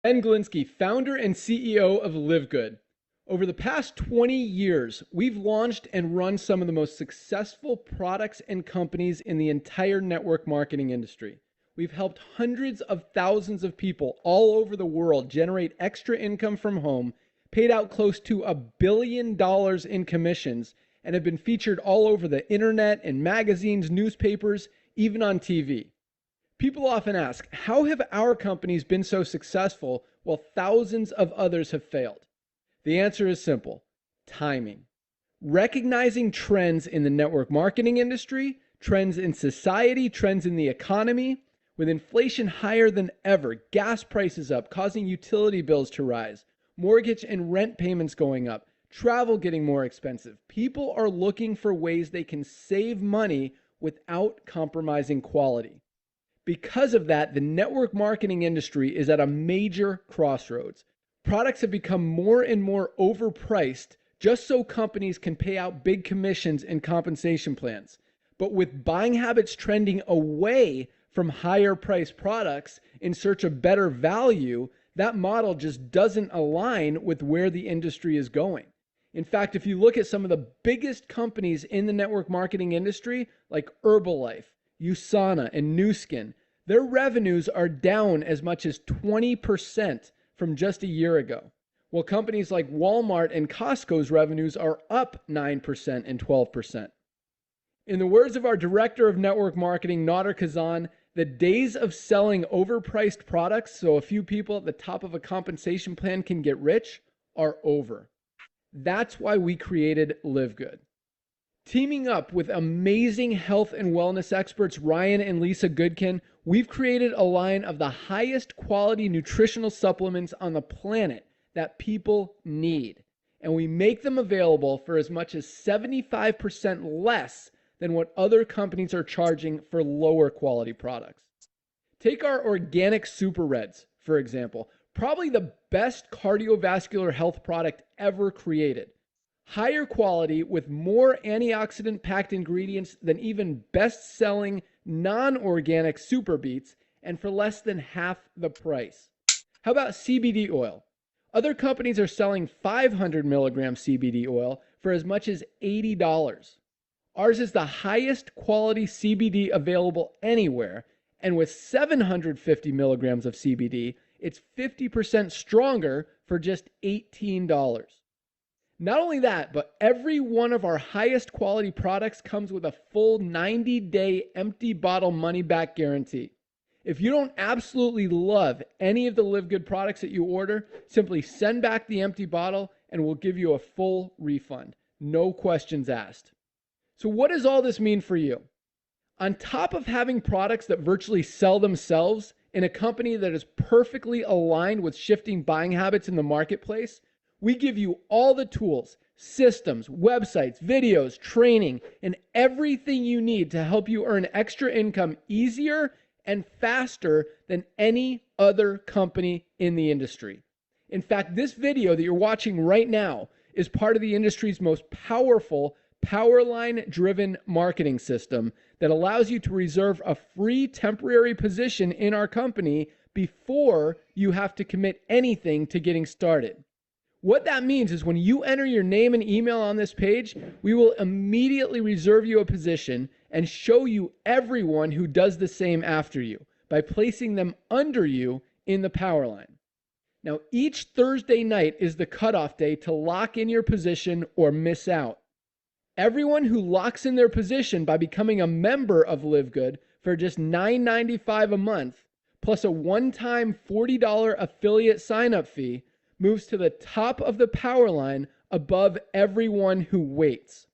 Ben Glinsky, founder and CEO of LiveGood. Over the past 20 years, we've launched and run some of the most successful products and companies in the entire network marketing industry. We've helped hundreds of thousands of people all over the world generate extra income from home, paid out close to $1 billion in commissions, and have been featured all over the internet and magazines, newspapers, even on TV. People often ask, how have our companies been so successful while thousands of others have failed? The answer is simple: timing. Recognizing trends in the network marketing industry, trends in society, trends in the economy. With inflation higher than ever, gas prices up, causing utility bills to rise, mortgage and rent payments going up, travel getting more expensive, people are looking for ways they can save money without compromising quality. Because of that, the network marketing industry is at a major crossroads. Products have become more and more overpriced just so companies can pay out big commissions and compensation plans. But with buying habits trending away from higher priced products in search of better value, that model just doesn't align with where the industry is going. In fact, if you look at some of the biggest companies in the network marketing industry, like Herbalife, USANA, and Nu Skin, their revenues are down as much as 20% from just a year ago, while companies like Walmart and Costco's revenues are up 9% and 12%. In the words of our director of network marketing, Nader Kazan, the days of selling overpriced products so a few people at the top of a compensation plan can get rich are over. That's why we created LiveGood. Teaming up with amazing health and wellness experts Ryan and Lisa Goodkin, we've created a line of the highest quality nutritional supplements on the planet that people need. And we make them available for as much as 75% less than what other companies are charging for lower quality products. Take our organic Super Reds, for example, probably the best cardiovascular health product ever created. Higher quality with more antioxidant-packed ingredients than even best-selling non-organic Super Beets, and for less than half the price. How about CBD oil? Other companies are selling 500 milligram CBD oil for as much as $80. Ours is the highest quality CBD available anywhere, and with 750 milligrams of CBD, it's 50% stronger for just $18. Not only that, but every one of our highest quality products comes with a full 90-day empty bottle money-back guarantee. If you don't absolutely love any of the LiveGood products that you order, simply send back the empty bottle and we'll give you a full refund. No questions asked. So what does all this mean for you? On top of having products that virtually sell themselves in a company that is perfectly aligned with shifting buying habits in the marketplace, we give you all the tools, systems, websites, videos, training, and everything you need to help you earn extra income easier and faster than any other company in the industry. In fact, this video that you're watching right now is part of the industry's most powerful Powerline-driven marketing system that allows you to reserve a free temporary position in our company before you have to commit anything to getting started. What that means is when you enter your name and email on this page, we will immediately reserve you a position and show you everyone who does the same after you by placing them under you in the power line. Now, each Thursday night is the cutoff day to lock in your position or miss out. Everyone who locks in their position by becoming a member of LiveGood for just $9.95 a month, plus a one-time $40 affiliate sign-up fee, moves to the top of the power line above everyone who waits.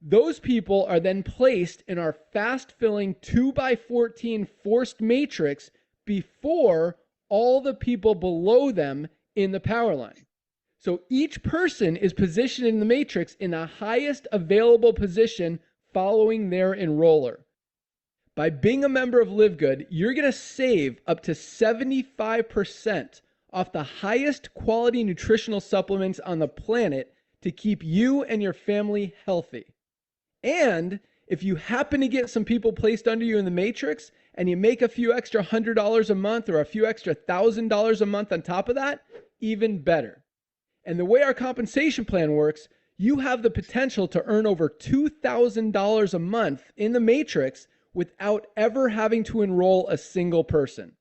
Those people are then placed in our fast-filling 2x14 forced matrix before all the people below them in the power line. So each person is positioned in the matrix in the highest available position following their enroller. By being a member of LiveGood, you're going to save up to 75% off the highest quality nutritional supplements on the planet to keep you and your family healthy. And if you happen to get some people placed under you in the matrix and you make a few extra $100 a month or a few extra $1,000 a month on top of that, even better. And the way our compensation plan works, you have the potential to earn over $2,000 a month in the matrix without ever having to enroll a single person.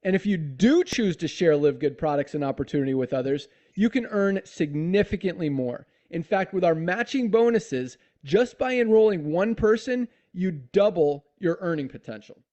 And if you do choose to share Live Good products and opportunity with others, you can earn significantly more. In fact, with our matching bonuses, just by enrolling one person, you double your earning potential.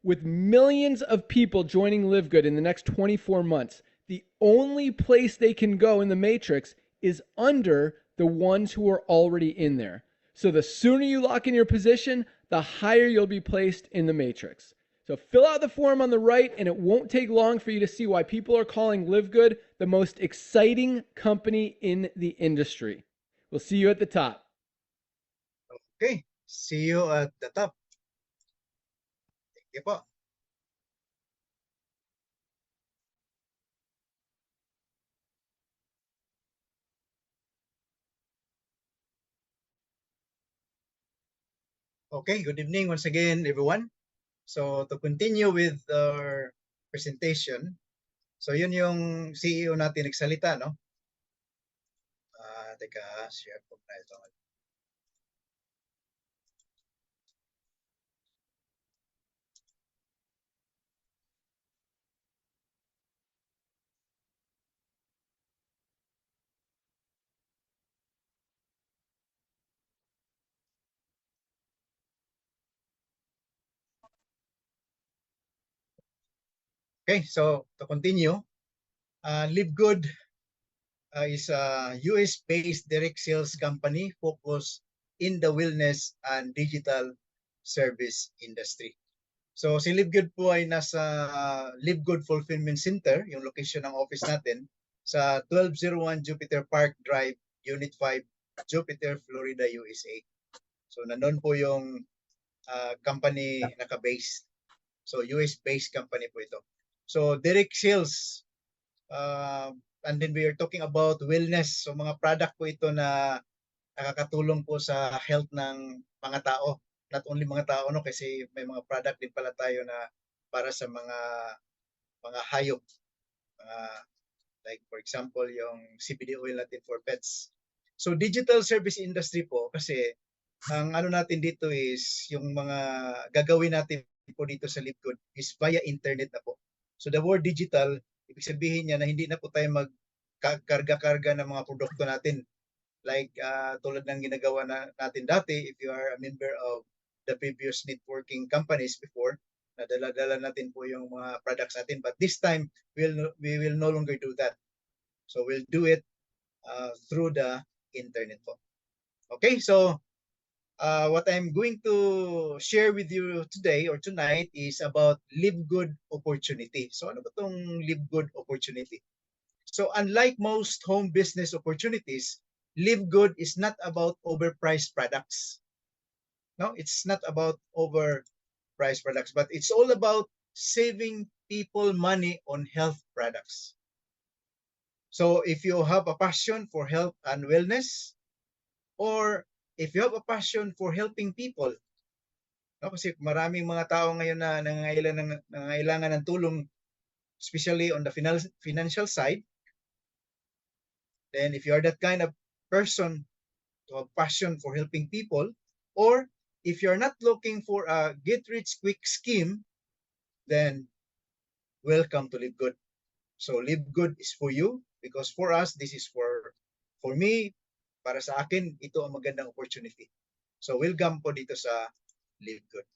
With millions of people joining Live Good in the next 24 months, the only place they can go in the matrix is under the ones who are already in there. So the sooner you lock in your position, the higher you'll be placed in the matrix. So fill out the form on the right, and it won't take long for you to see why people are calling Live Good the most exciting company in the industry. We'll see you at the top. Okay, see you at the top. Thank you po. Okay, good evening once again, everyone. So to continue with our presentation, so yun yung CEO natin nagsalita, no? Teka, share ko na ito. Okay, so to continue, Live Good is a US-based direct sales company focused in the wellness and digital service industry. So si Live Good po ay nasa Live Good Fulfillment Center, yung location ng office natin, sa 1201 Jupiter Park Drive, Unit 5, Jupiter, Florida, USA. So nandun po yung company naka-base. So US-based company po ito. So direct sales, and then we are talking about wellness. So mga product po ito na nakakatulong po sa health ng mga tao. Not only mga tao, no, kasi may mga product din pala tayo na para sa mga hayop. Like for example, yung CBD oil natin for pets. So digital service industry po kasi ang ano natin dito is yung mga gagawin natin po dito sa Live Good is via internet na po. So the word digital, ibig sabihin niya na hindi na po tayo magkarga-karga ng mga produkto natin. Like tulad ng ginagawa natin dati, if you are a member of the previous networking companies before, nadala-dala natin po yung mga products natin. But this time, we will no longer do that. So we'll do it through the internet po. Okay, so what I'm going to share with you today or tonight is about Live Good opportunity. So ano ba itong Live Good opportunity? So unlike most home business opportunities, Live Good is not about overpriced products. No, it's not about overpriced products, but it's all about saving people money on health products. So if you have a passion for health and wellness, or if you have a passion for helping people, no, kasi maraming mga tao ngayon na nangangailangan ng tulong, especially on the financial side, then if you are that kind of person to have passion for helping people, or if you're not looking for a get-rich-quick scheme, then welcome to Live Good. So Live Good is for you because for us, this is for me, para sa akin, ito ang magandang opportunity. So welcome po dito sa Live Good.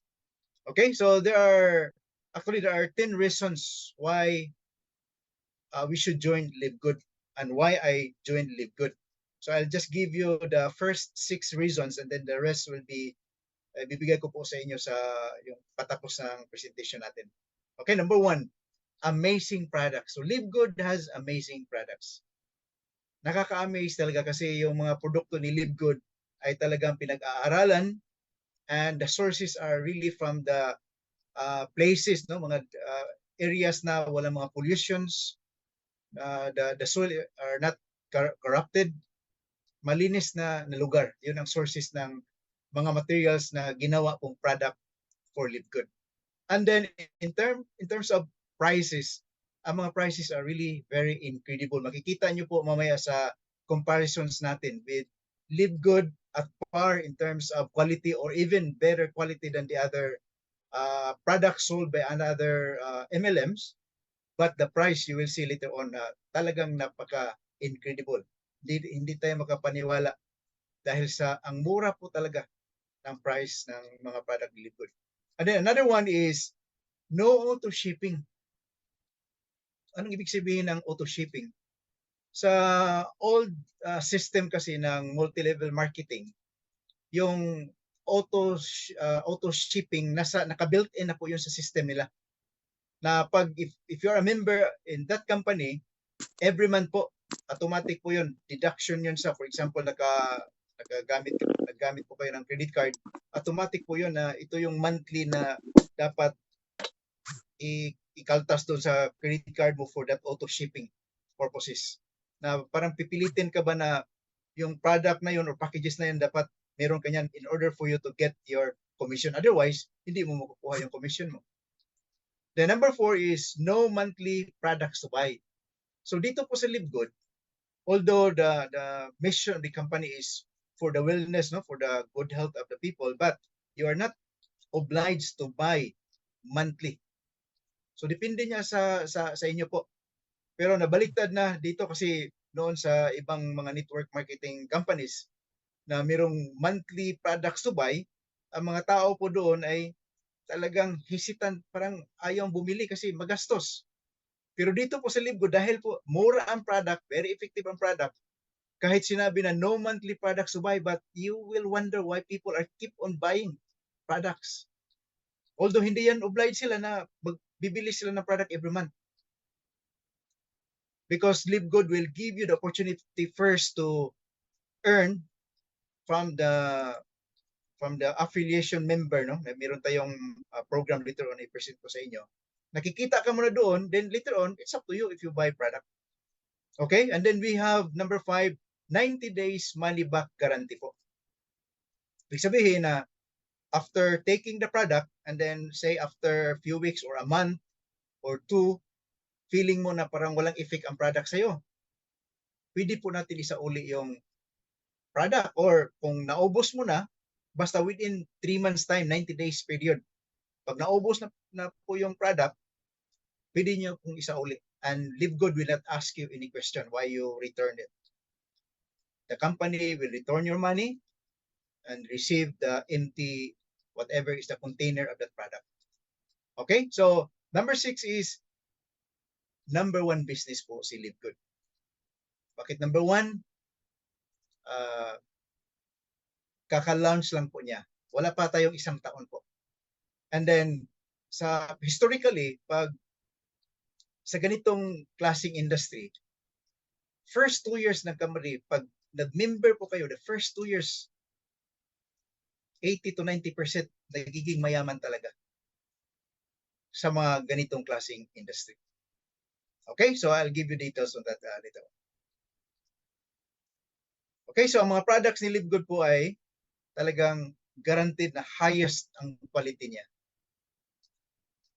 Okay, so there are 10 reasons why we should join Live Good and why I joined Live Good. So I'll just give you the first 6 reasons and then the rest will be bibigay ko po sa inyo sa yung patapos ng presentation natin. Okay, number 1, amazing products. So Live Good has amazing products. Nakaka-amaze talaga kasi yung mga produkto ni Live Good ay talagang pinag-aaralan and the sources are really from the places, no, mga areas na walang mga pollutions, the soil are not corrupted, malinis na lugar. Yun ang sources ng mga materials na ginawa pong product for Live Good. And then in terms of prices, ang mga prices are really very incredible. Makikita nyo po mamaya sa comparisons natin with Live Good at par in terms of quality or even better quality than the other products sold by another MLMs. But the price you will see later on, talagang napaka-incredible. Hindi tayo makapaniwala dahil sa ang mura po talaga ng price ng mga product ni Live Good. And then another one is no auto shipping. Anong ibig sabihin ng auto shipping? Sa old system kasi ng multi-level marketing, yung auto shipping naka-built in na po yun sa system nila. Na pag if you're a member in that company, every month po automatic po yun, deduction yun sa, for example, naggamit po kayo ng credit card, automatic po yun na ito yung monthly na dapat ikaltas doon sa credit card mo for that auto shipping purposes. Na parang pipilitin ka ba na yung product na yun or packages na yun dapat meron ka yan in order for you to get your commission. Otherwise, hindi mo makukuha yung commission mo. The number 4 is no monthly products to buy. So dito po sa Live Good, although the mission of the company is for the wellness, no, for the good health of the people, but you are not obliged to buy monthly. So depende niya sa inyo po. Pero nabaliktad na dito kasi noon sa ibang mga network marketing companies na mayroong monthly products to buy, ang mga tao po doon ay talagang hesitant, parang ayaw bumili kasi magastos. Pero dito po sa Live Good, dahil po mura ang product, very effective ang product, kahit sinabi na no monthly products to buy, but you will wonder why people are keep on buying products. Although hindi yan obliged sila na bibili sila ng product every month. Because Live Good will give you the opportunity first to earn from the affiliation member, no? Meron tayong program later on i-present ko sa inyo. Nakikita ka muna doon, then later on, it's up to you if you buy product. Okay? And then we have number 5, 90 days money back guarantee po. Ibig sabihin na after taking the product and then say after a few weeks or a month or 2, feeling mo na parang walang effect ang product sa'yo, pwede po natin isauli yung product, or kung naubos mo na, basta within 3 months time, 90 days period. Pag naubos na po yung product, pwede nyo kung isauli. And Live Good will not ask you any question why you returned it. The company will return your money and receive the empty, whatever is the container of that product. Okay? So, number 6 is number 1 business po si Live Good. Bakit number 1? Kaka-launch lang po niya. Wala pa tayong 1 taon po. And then, historically, pag sa ganitong klaseng industry, first 2 years ng company, pag nag-member po kayo, the first 2 years, 80 to 90% nagiging mayaman talaga sa mga ganitong klaseng industry. Okay, so I'll give you details on that later. Okay, so ang mga products ni Live Good po ay talagang guaranteed na highest ang quality niya.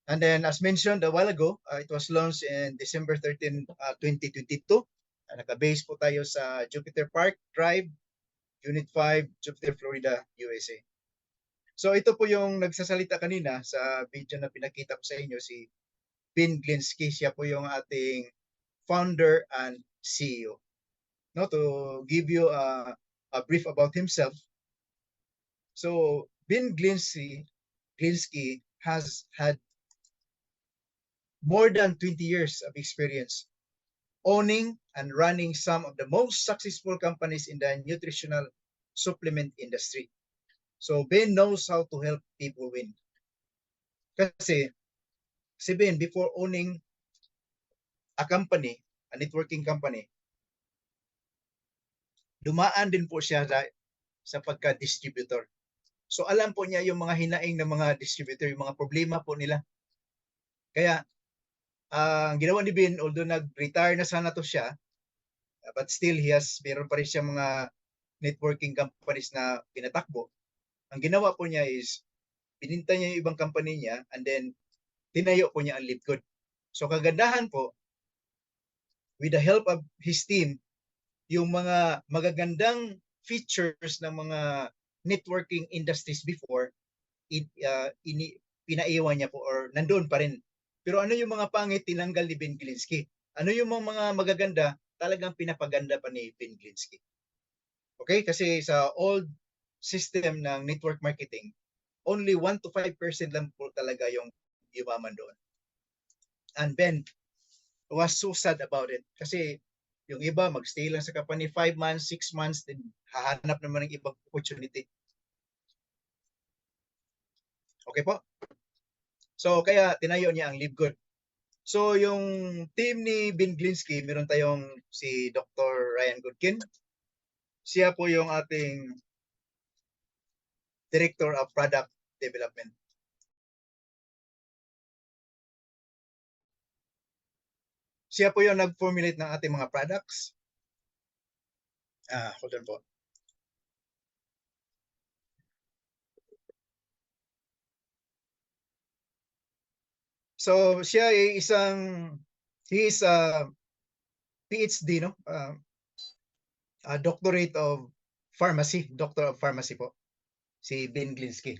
And then as mentioned a while ago, it was launched in December 13, 2022. Naka-base po tayo sa Jupiter Park Drive, Unit 5, Jupiter, Florida, USA. So ito po yung nagsasalita kanina sa video na pinakita ko sa inyo, si Ben Glinsky. Siya po yung ating founder and CEO. No, to give you a brief about himself. So Ben Glinsky has had more than 20 years of experience owning and running some of the most successful companies in the nutritional supplement industry. So Ben knows how to help people win. Kasi si Ben, before owning a company, a networking company, dumaan din po siya sa pagka-distributor. So alam po niya yung mga hinaing ng mga distributor, yung mga problema po nila. Kaya ang ginawa ni Ben, although nag-retire na sana to siya, but still meron pa rin siya mga networking companies na pinatakbo. Ang ginawa po niya is bininta niya yung ibang company niya, and then tinayo po niya ang Live Good. So kagandahan po, with the help of his team, yung mga magagandang features ng mga networking industries before, pinaiwan niya po or nandoon pa rin. Pero ano yung mga pangit, tinanggal ni Ben Glinsky. Ano yung mga magaganda, talagang pinapaganda pa ni Ben Glinsky. Okay? Kasi sa old system ng network marketing, only 1 to 5% lang po talaga yung yumaman doon. And Ben was so sad about it. Kasi yung iba, magstay lang sa company 5 months, 6 months, then hahanap naman ng ibang opportunity. Okay po? So, kaya tinayo niya ang Live Good. So, yung team ni Ben Glinsky, meron tayong si Dr. Ryan Goodkin. Siya po yung ating Director of Product Development. Siya po yung nag-formulate ng ating mga products. Hold on po. So, siya ay he is a PhD, no? A doctorate of pharmacy, doctor of pharmacy po, si Ben Glinsky.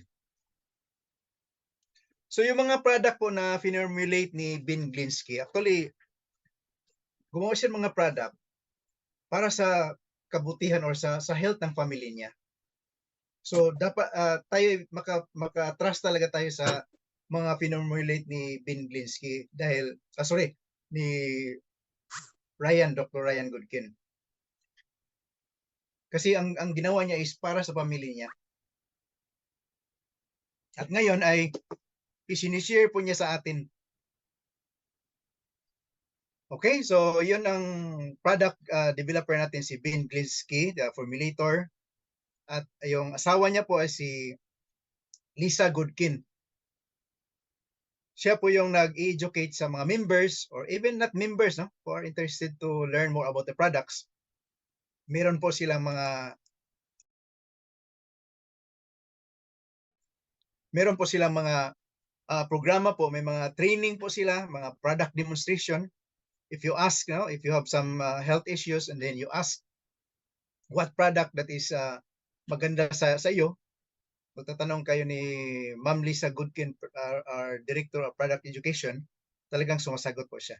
So, yung mga product po na formulate ni Ben Glinsky, actually, gumawa siya ng mga product para sa kabutihan or sa health ng family niya. So, dapat tayo maka-trust talaga tayo sa mga pinomulate ni Ben Glinsky dahil, ni Dr. Ryan Goodkin. Kasi ang ginawa niya is para sa pamilya niya. At ngayon ay isinishare po niya sa atin. Okay, so yun ang product developer natin, si Ben Glinsky, the formulator. At yung asawa niya po ay si Lisa Goodkin. Siya po yung nag-educate sa mga members or even not members, no, who are interested to learn more about the products. Meron po silang mga programa po, may mga training po sila, mga product demonstration. If you ask, if you have some health issues and then you ask what product that is maganda sa iyo, magtatanong kayo ni Ma'am Lisa Goodkin, our Director of Product Education, talagang sumasagot po siya.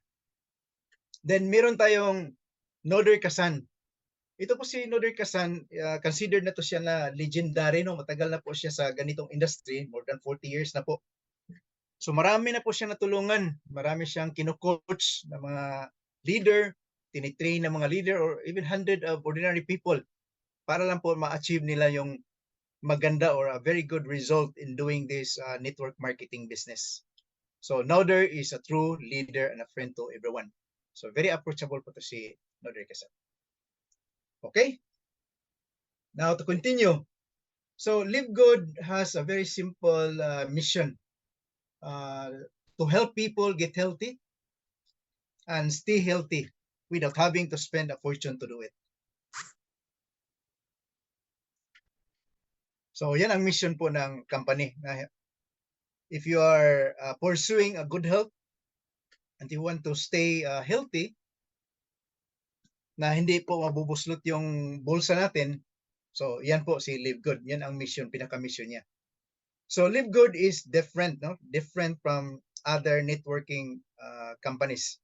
Then meron tayong Noder Kasan. Ito po si Noder Kasan, considered na to siya na legendary, no? Matagal na po siya sa ganitong industry, more than 40 years na po. So marami na po siya natulungan, marami siyang kino-coach na mga leader, tinitrain na mga leader or even hundred of ordinary people para lang po ma-achieve nila yung maganda or a very good result in doing this network marketing business. So Noder is a true leader and a friend to everyone. So very approachable po to si Noder Kasan. Okay? Now to continue. So Live Good has a very simple mission to help people get healthy and stay healthy without having to spend a fortune to do it. So yan ang mission po ng company. If you are pursuing a good health and you want to stay healthy, na hindi po mabubuslot yung bulsa natin, so yan po si Live Good. Yan ang mission, pinaka-mission niya. So Live Good is different, no? Different from other networking companies.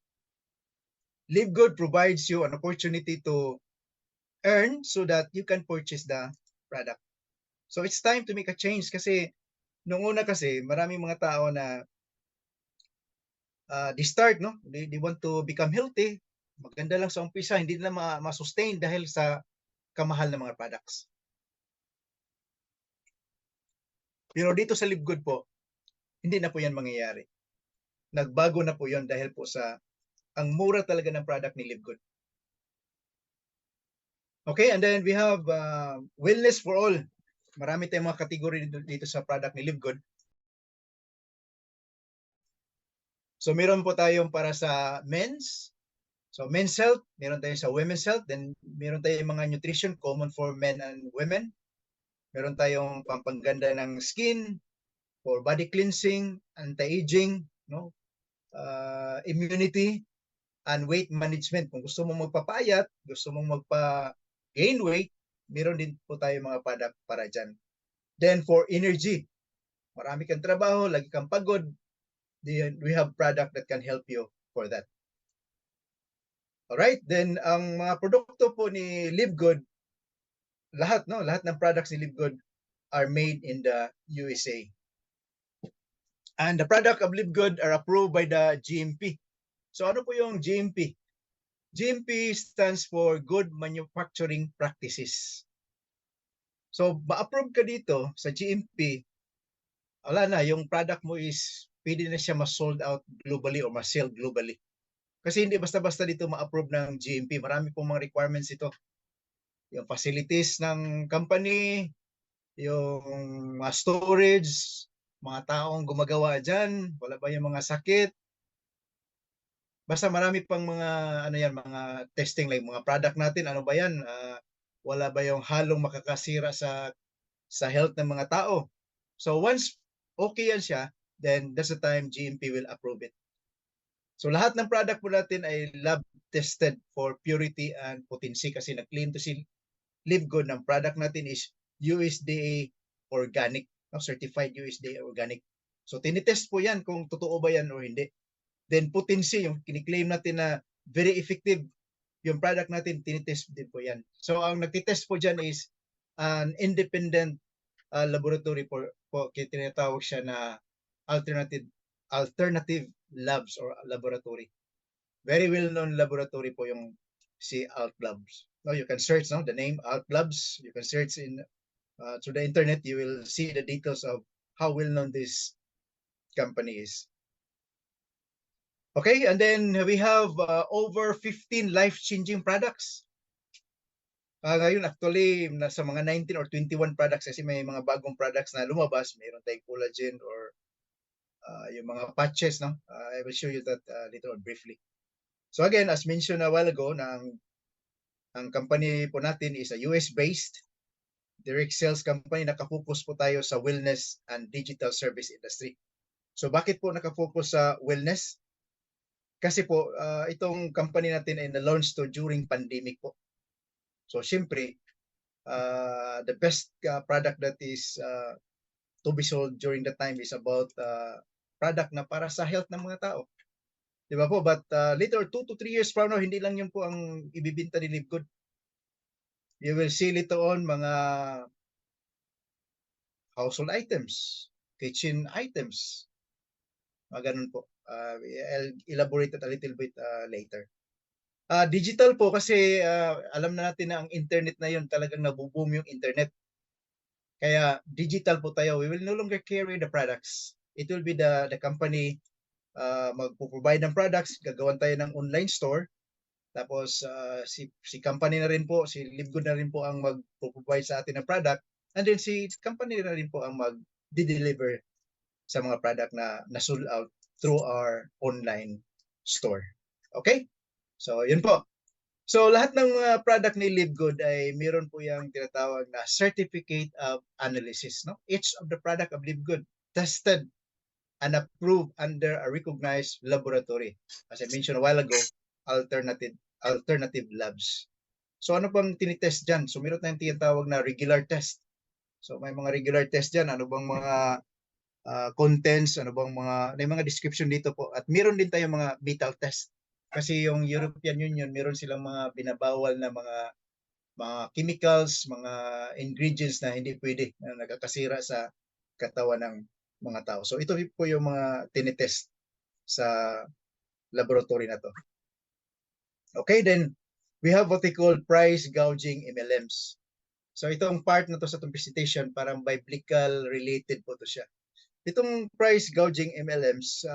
Live Good provides you an opportunity to earn so that you can purchase the product. So it's time to make a change kasi nung una kasi maraming mga tao na they start, no? They want to become healthy. Maganda lang sa umpisa, hindi nila ma-sustain dahil sa kamahal ng mga products. Pero dito sa Live Good po, hindi na po yan mangyayari. Nagbago na po yon dahil po sa ang mura talaga ng product ni Live Good. Okay, and then we have wellness for all. Marami tayong mga category dito sa product ni Live Good. So meron po tayong para sa men's. So men's health, meron tayong sa women's health, then meron tayong mga nutrition common for men and women. Meron tayong pampaganda ng skin, for body cleansing, anti-aging, no? Immunity, and weight management. Kung gusto mong magpapayat, gusto mong magpa-gain weight, meron din po tayo mga product para dyan. Then for energy, marami kang trabaho, lagi kang pagod, then we have product that can help you for that. Alright, then ang mga produkto po ni Live Good, lahat ng products ni Live Good are made in the USA. And the product of Live Good are approved by the GMP. So ano po yung GMP? GMP stands for Good Manufacturing Practices. So ma-approve ka dito sa GMP, wala na, yung product mo is pwede na siya ma-sold out globally or ma-sell globally. Kasi hindi basta-basta dito ma-approve ng GMP. Marami pong mga requirements ito. Yung facilities ng company, yung mga storage, mga taong gumagawa dyan, wala ba yung mga sakit. Basta marami pang mga mga testing, like mga product natin, ano ba yan? Wala ba yung halong makakasira sa health ng mga tao? So once okay yan siya, then that's the time GMP will approve it. So lahat ng product po natin ay lab tested for purity and potency kasi nag-claim to si Live Good ng product natin is USDA organic, certified USDA organic. So tinitest po yan kung totoo ba yan o hindi. Then potency, yung kiniklaim natin na very effective yung product natin, tinitest din po yan. So ang nagtitest po dyan is an independent laboratory po, tinatawag siya na alternative labs or laboratory. Very well-known laboratory po yung si Alt Labs. No, you can search the name Alt Labs. You can search in through the internet. You will see the details of how well-known this company is. Okay, and then we have over 15 life-changing products. Ngayon actually nasa mga 19 or 21 products kasi may mga bagong products na lumabas. Mayroon tayong collagen or yung mga patches, no? I will show you that later on briefly. So again, as mentioned a while ago, ang company po natin is a US-based direct sales company. Nakafocus po tayo sa wellness and digital service industry. So bakit po nakafocus sa wellness? Kasi po, itong company natin ay na-launch to during pandemic po. So syempre, the best product that is to be sold during that time is about product na para sa health ng mga tao. Diba po? But later, 2 to 3 years from now, hindi lang yun po ang ibibinta ni Live Good. You will see later on mga household items, kitchen items, mga ganun po. I'll elaborate it a little bit later. Digital po kasi alam na natin na ang internet na yun, talagang nabuboom yung internet. Kaya digital po tayo. We will no longer carry the products. It will be the company magpo-provide ng products, gagawan tayo ng online store. Tapos si company na rin po, si Live Good na rin po ang magpo-provide sa atin ng product. And then si company na rin po ang mag-deliver sa mga product na sold out through our online store. Okay? So, yun po. So, lahat ng mga product ni Live Good ay meron po yung tinatawag na certificate of analysis. No? Each of the product of Live Good tested and approved under a recognized laboratory. As I mentioned a while ago, alternative labs. So, ano bang tinitest dyan? So, meron tayong tinatawag na regular test. So, may mga regular test dyan. Ano bang mga contents, ano bang may mga description dito po. At meron din tayong mga vital test. Kasi yung European Union, meron silang mga binabawal na mga chemicals, mga ingredients na hindi pwede, na nagkakasira sa katawan ng mga tao. So ito po yung mga tinitest sa laboratory na to. Okay, then we have what we call price gouging MLMs. So itong part na to sa itong presentation, parang biblical related po to siya. Itong price gouging MLMs,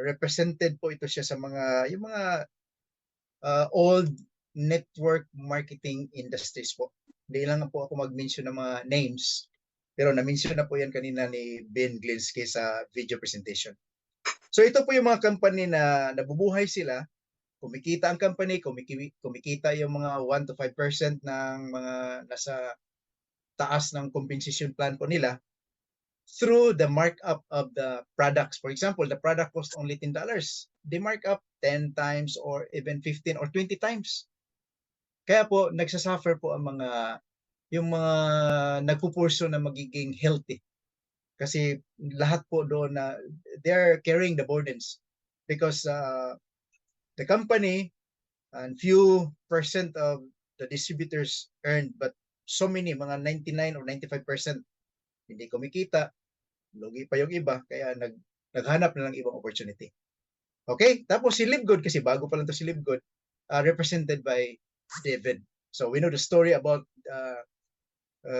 represented po ito siya sa yung mga old network marketing industries po. Hindi lang po ako mag-mention ng mga names, pero na-mention na po yan kanina ni Ben Glinsky sa video presentation. So ito po yung mga company na nabubuhay sila, kumikita ang company, kumikita yung mga 1 to 5% ng mga nasa taas ng compensation plan po nila. through the markup of the products. For example, the product costs only $10. They mark up 10 times or even 15 or 20 times. Kaya po, nagsasuffer po ang yung mga nagpupurso na magiging healthy. Kasi lahat po doon na they're carrying the burdens because the company and few percent of the distributors earned, but so many, mga 99 or 95% hindi kumikita, lugi pa yung iba, kaya naghanap na ng ibang opportunity. Okay, tapos si Livgood, kasi bago pa lang to si Livgood, represented by David. So we know the story about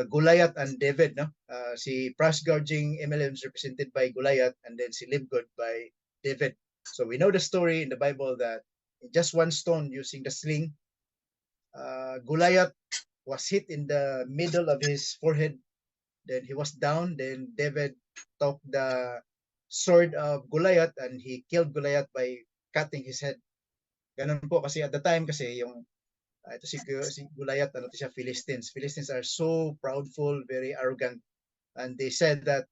Goliath and David, no? Si price gouging MLMs represented by Goliath, and then si Livgood by David. So we know the story in the Bible that in just one stone using the sling, Goliath was hit in the middle of his forehead. Then he was down. Then David took the sword of Goliath and he killed Goliath by cutting his head. Ganun po kasi at the time kasi yung ito si Goliath, ano to siya, Philistines. Philistines are so proudful, very arrogant. And they said that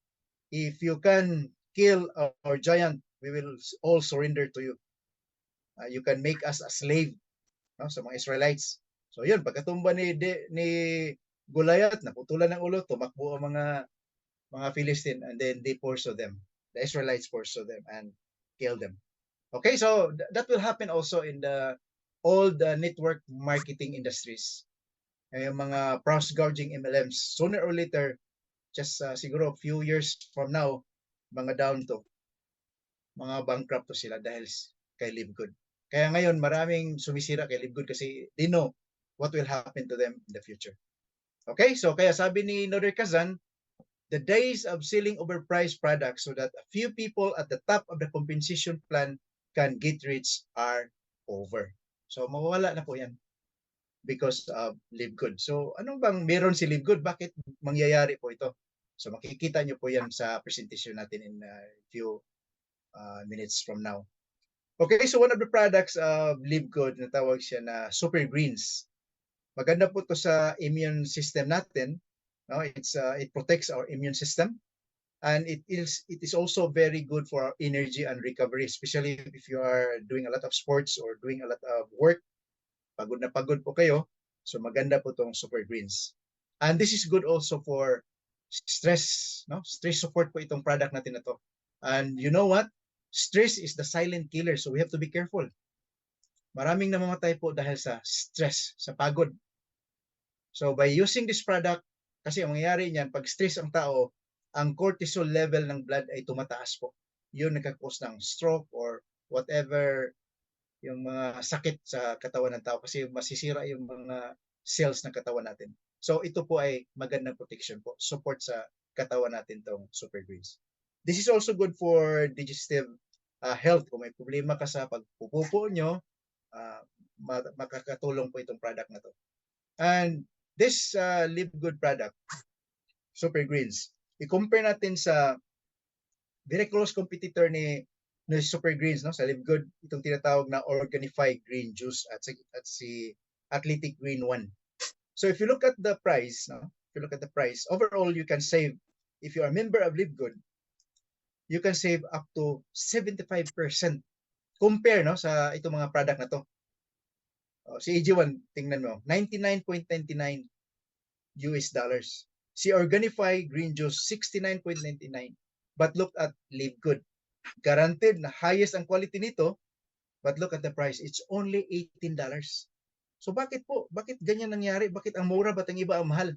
if you can kill our giant, we will all surrender to you. You can make us a slave, no, sa mga Israelites. So yun, pagkatumba ni Goliath, naputulan ng ulo, tumakbo ang mga Philistine, and then they pursue them. The Israelites pursue them and kill them. Okay, so that will happen also in all the network marketing industries. Yung mga price gouging MLMs, sooner or later, just siguro a few years from now, mga down to, mga bankrupt to sila dahil kay Livgood. Kaya ngayon, maraming sumisira kay Livgood kasi they know what will happen to them in the future. Okay, so kaya sabi ni Noder Kazan, the days of selling overpriced products so that a few people at the top of the compensation plan can get rich are over. So mawawala na po yan because of Livgood. So anong bang meron si Livgood? Bakit mangyayari po ito? So makikita nyo po yan sa presentation natin in a few minutes from now. Okay, so one of the products of Livgood, natawag siya na Super Greens. Maganda po to sa immune system natin. No, it protects our immune system, and it is also very good for our energy and recovery, especially if you are doing a lot of sports or doing a lot of work. Pagod na pagod po kayo, so maganda po tong Super Greens. And this is good also for stress, no? Stress support po itong product natin na to. And you know what? Stress is the silent killer, so we have to be careful. Maraming namamatay po dahil sa stress, sa pagod. So by using this product, kasi ang mangyayari niyan, pag stress ang tao, ang cortisol level ng blood ay tumataas po. Yun nagkakos ng stroke or whatever yung mga sakit sa katawan ng tao kasi masisira yung mga cells ng katawan natin. So ito po ay magandang protection po, support sa katawan natin tong Super Greens. This is also good for digestive health. Kung may problema ka sa pagpupupo nyo, makakatulong po itong product na to. And this Livgood product, Super Greens, i-compare natin sa very close competitor ni Super Greens, no, sa Livgood, itong tinatawag na Organifi Green Juice at si Athletic Green 1. So if you look at the price, no, if you look at the price, overall you can save, if you are a member of Livgood, you can save up to 75% compare, no, sa itong mga product na to. Si EG1, tingnan mo, $99.99 US dollars. Si Organifi Green Juice, $69.99. But look at Livgood. Guaranteed na highest ang quality nito, but look at the price. It's only $18. So bakit po? Bakit ganyan nangyari? Bakit ang mura, ba't ang iba ang mahal?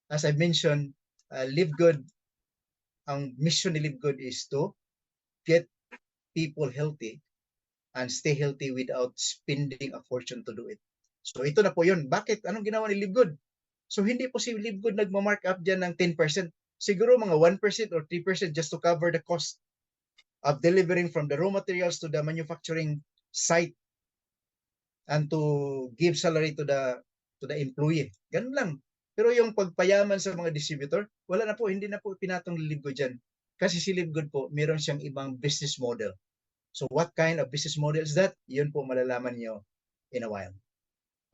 As I mentioned, Livgood, ang mission ni Livgood is to get people healthy and stay healthy without spending a fortune to do it. So ito na po yun. Bakit? Anong ginawa ni Livgood? So hindi po si Livgood nagma-mark up dyan ng 10%. Siguro mga 1% or 3% just to cover the cost of delivering from the raw materials to the manufacturing site and to give salary to the employee. Ganun lang. Pero yung pagpayaman sa mga distributor, wala na po, hindi na po pinatong Livgood dyan. Kasi si Livgood po, meron siyang ibang business model. So what kind of business model is that? Yun po malalaman nyo in a while.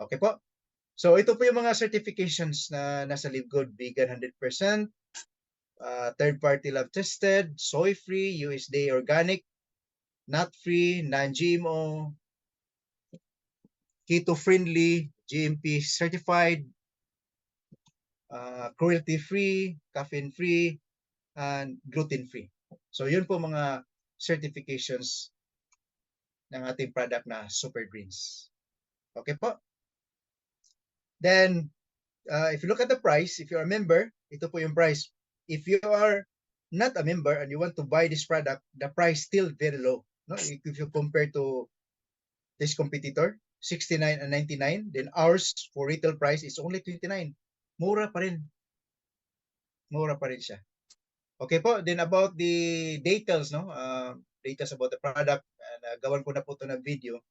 Okay po? So ito po yung mga certifications na nasa Livgood. Vegan 100%, third-party lab tested, soy-free, USDA organic, nut-free, non-GMO, keto-friendly, GMP certified, cruelty-free, caffeine-free, and gluten-free. So yun po mga certifications ng ating product na Super Greens. Okay po? Then, if you look at the price, if you're a member, ito po yung price. If you are not a member and you want to buy this product, the price still very low. No? If you compare to this competitor, 69 and 99, then ours for retail price is only 29. Mura pa rin. Mura pa rin siya. Okay po, then about the details, no? Details about the product, and gawan ko na po ito ng video.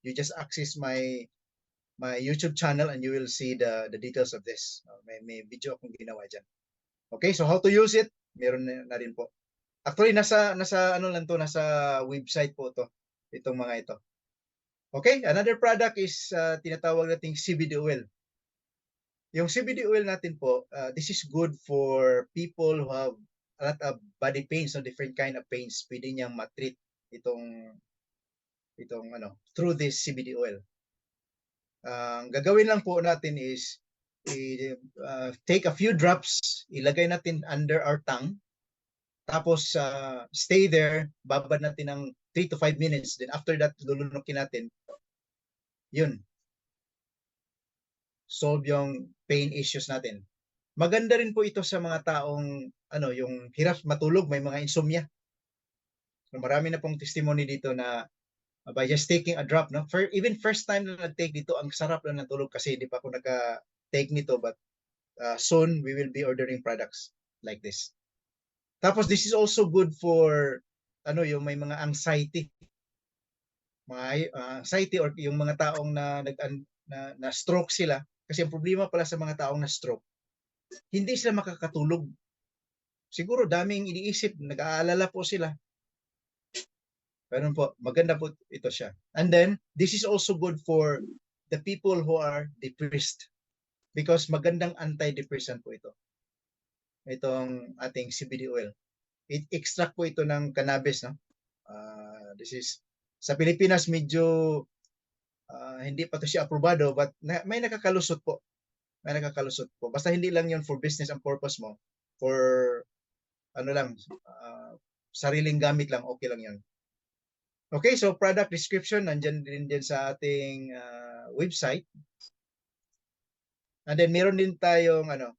You just access my YouTube channel and you will see the details of this. May video akong ginawa dyan. Okay, so how to use it, meron na rin po. Actually, nasa ano lang to, nasa website po to, itong mga ito. Okay, another product is tinatawag nating CBD oil. Yung CBD oil natin po, this is good for people who have a lot of body pains, no, different kind of pains. Pwede niyang matreat itong ano, through this CBD oil. Ang gagawin lang po natin is take a few drops, ilagay natin under our tongue, tapos stay there, babad natin ng 3 to 5 minutes. Then after that, lulunukin natin. Yun. Solve yung pain issues natin. Maganda rin po ito sa mga taong ano, yung hirap matulog, may mga insomnia. So marami na pong testimony dito na by just taking a drop, no? Even first time na nag-take dito, ang sarap na ng tulog kasi hindi pa ako naka-take nito, but soon we will be ordering products like this. Tapos this is also good for ano, yung may mga anxiety. Mga anxiety or yung mga taong na stroke sila, kasi ang problema pala sa mga taong na stroke, hindi sila makakatulog. Siguro daming iniisip, nag-aalala po sila. Pero po, maganda po ito siya. And then, this is also good for the people who are depressed because magandang antidepressant po ito. Itong ating CBD oil. Extract po ito ng cannabis, no? This is, sa Pilipinas medyo hindi pa to siya aprobado, but may nakakalusot po. May nakakalusot po. Basta hindi lang yun for business and purpose mo. For ano lang, sariling gamit lang, okay lang yun. Okay, so product description, nandyan din sa ating website. And then meron din tayong ano,